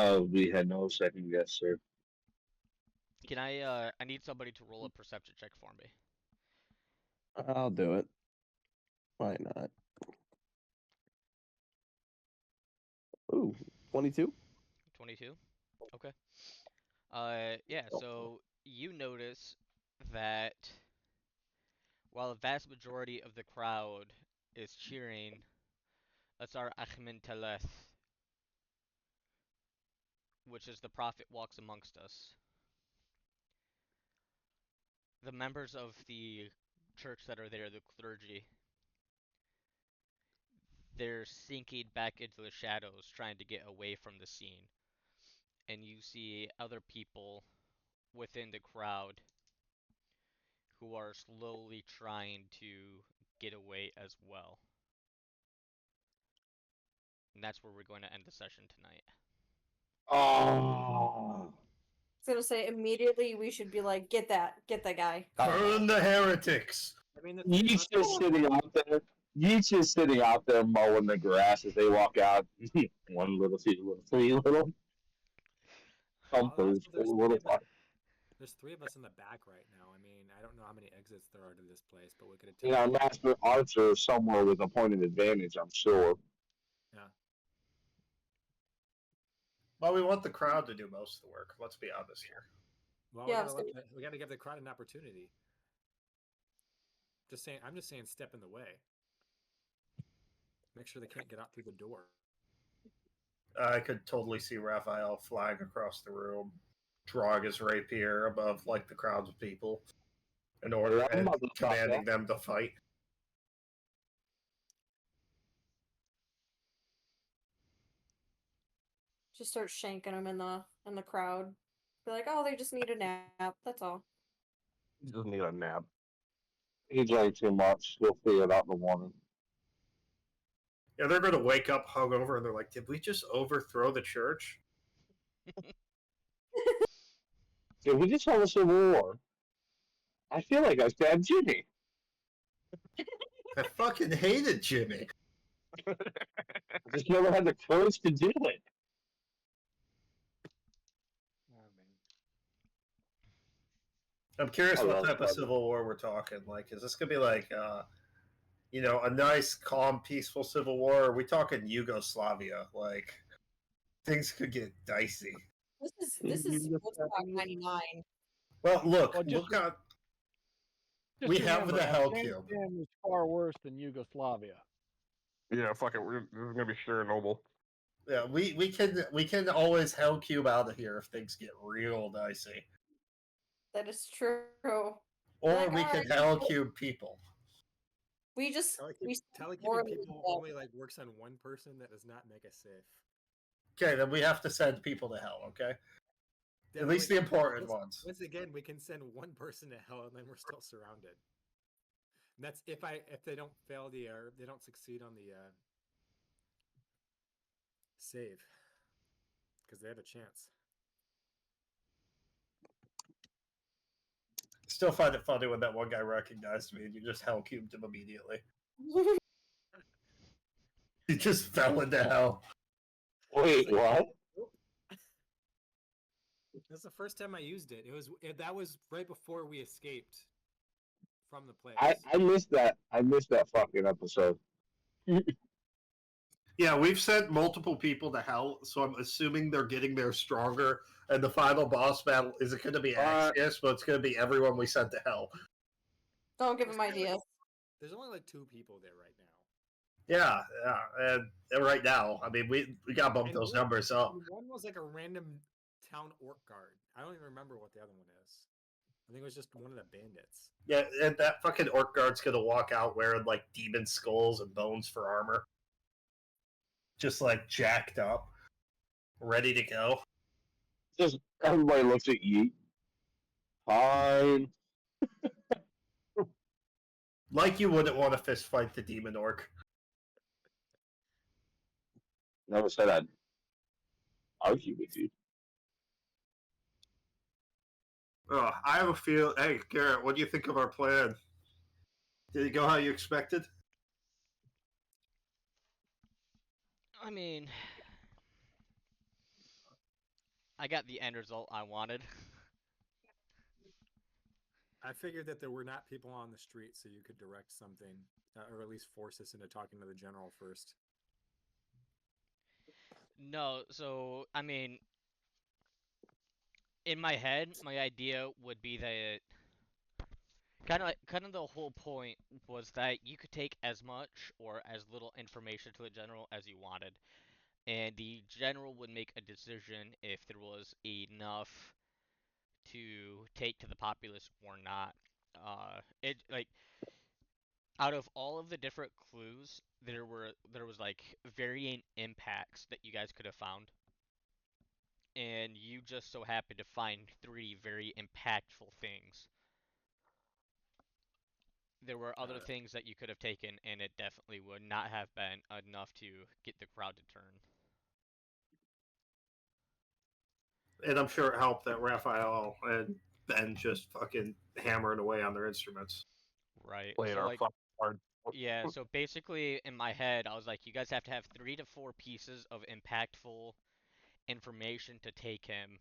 way. We had no second guess, sir. Can I need somebody to roll a perception check for me. I'll do it. Why not? Ooh, 22? 22? Okay. Yeah, so you notice that while a vast majority of the crowd is cheering Asar Ahmed Taleth, which is the prophet walks amongst us, the members of the church that are there, the clergy, they're sinking back into the shadows trying to get away from the scene. And you see other people within the crowd who are slowly trying to get away as well. And that's where we're going to end the session tonight. Oh. I was gonna say immediately we should be like, get that guy. Burn the heretics! I mean, Yeet's just sitting out there. Yeet's just sitting out there mowing the grass as they walk out. One little, two little, three little. Thumpers, there's four little. there's three of us in the back right now. I mean, I don't know how many exits there are to this place, but we could You know, Master Archer somewhere with a point of advantage, I'm sure. Yeah. Well, we want the crowd to do most of the work. Let's be honest here. Well, Yeah, we gotta give the crowd an opportunity. Just saying, I'm just saying, step in the way. Make sure they can't get out through the door. I could totally see Raphael flying across the room, drawing his rapier above like the crowds of people, in order Yeah, I'm and about to stop commanding them to fight. Just start shanking them in the crowd. Be like, oh, they just need a nap. That's all. You just need a nap. He drank too much. He'll figure it out in the morning. Yeah, they're going to wake up hungover and they're like, did we just overthrow the church? Did we just have a civil war? I feel like I stabbed Jimmy. I fucking hated Jimmy. I just never had the courage to do it. Oh man. I'm curious I what love type of Bobby. civil war we're talking. Like, is this going to be like, a nice, calm, peaceful civil war? Or are we talking Yugoslavia? Like, things could get dicey. This is Woodstock '99. Well, look, Well, just- look out. Just We have remember, the Hell Afghanistan Cube. was far worse than Yugoslavia. Yeah, fuck it. This is gonna be Chernobyl. Yeah, we can always Hell Cube out of here if things get real dicey. That is true. Or Like, we all can right, Hell Cube people. We just we Telekeeping morally people well. only like works on one person. That does not make us safe. Okay, then we have to send people to hell, okay? Then At least the important once- ones. Once again, we can send one person to hell, and then we're still surrounded. And that's if they don't fail they don't succeed on the save, because they have a chance. Still find it funny when that one guy recognized me and you just Hell Cubed him immediately. He just fell into hell. Wait, what? That's the first time I used it. That was right before we escaped from the place. I missed that. I missed that fucking episode. Yeah, we've sent multiple people to hell, so I'm assuming they're getting there stronger. And the final boss battle isn't going to be Axios, but it's going to be everyone we sent to hell. Don't give him ideas. There's only like 2 people there right now. Yeah, and right now, I mean, we got to bump And those one- numbers up. One was like a random town orc guard. I don't even remember what the other one is. I think it was just one of the bandits. Yeah, and that fucking orc guard's going to walk out wearing like demon skulls and bones for armor. Just like jacked up, ready to go. Just everybody looks at Yeet. Fine. Like you wouldn't want to fist fight the demon orc. Never said I'd argue with you. I have a feel. Hey, Garrett, what do you think of our plan? Did it go how you expected? I mean, I got the end result I wanted. I figured that there were not people on the street, so you could direct something, or at least force us into talking to the general first. No, so I mean, in my head, my idea would be that kind of the whole point was that you could take as much or as little information to the general as you wanted, and the general would make a decision if there was enough to take to the populace or not. It like out of all of the different clues, there was like varying impacts that you guys could have found, and you just so happened to find three very impactful things. There were other things that you could have taken, and it definitely would not have been enough to get the crowd to turn. And I'm sure it helped that Raphael and Ben just fucking hammered away on their instruments. Right. Played So our like, fucking hard. yeah. So basically, in my head, I was like, you guys have to have 3 to 4 pieces of impactful information to take him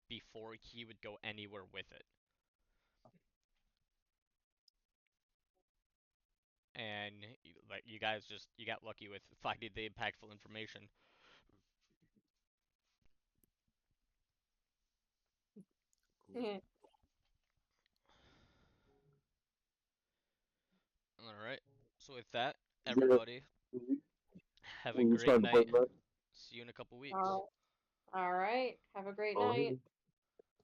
before he would go anywhere with it. And like, you got lucky with finding the impactful information. Cool. All right. So with that, Yeah. everybody, have a We great started to play night. that. See you in a couple weeks. All right. Have a great Oh, night.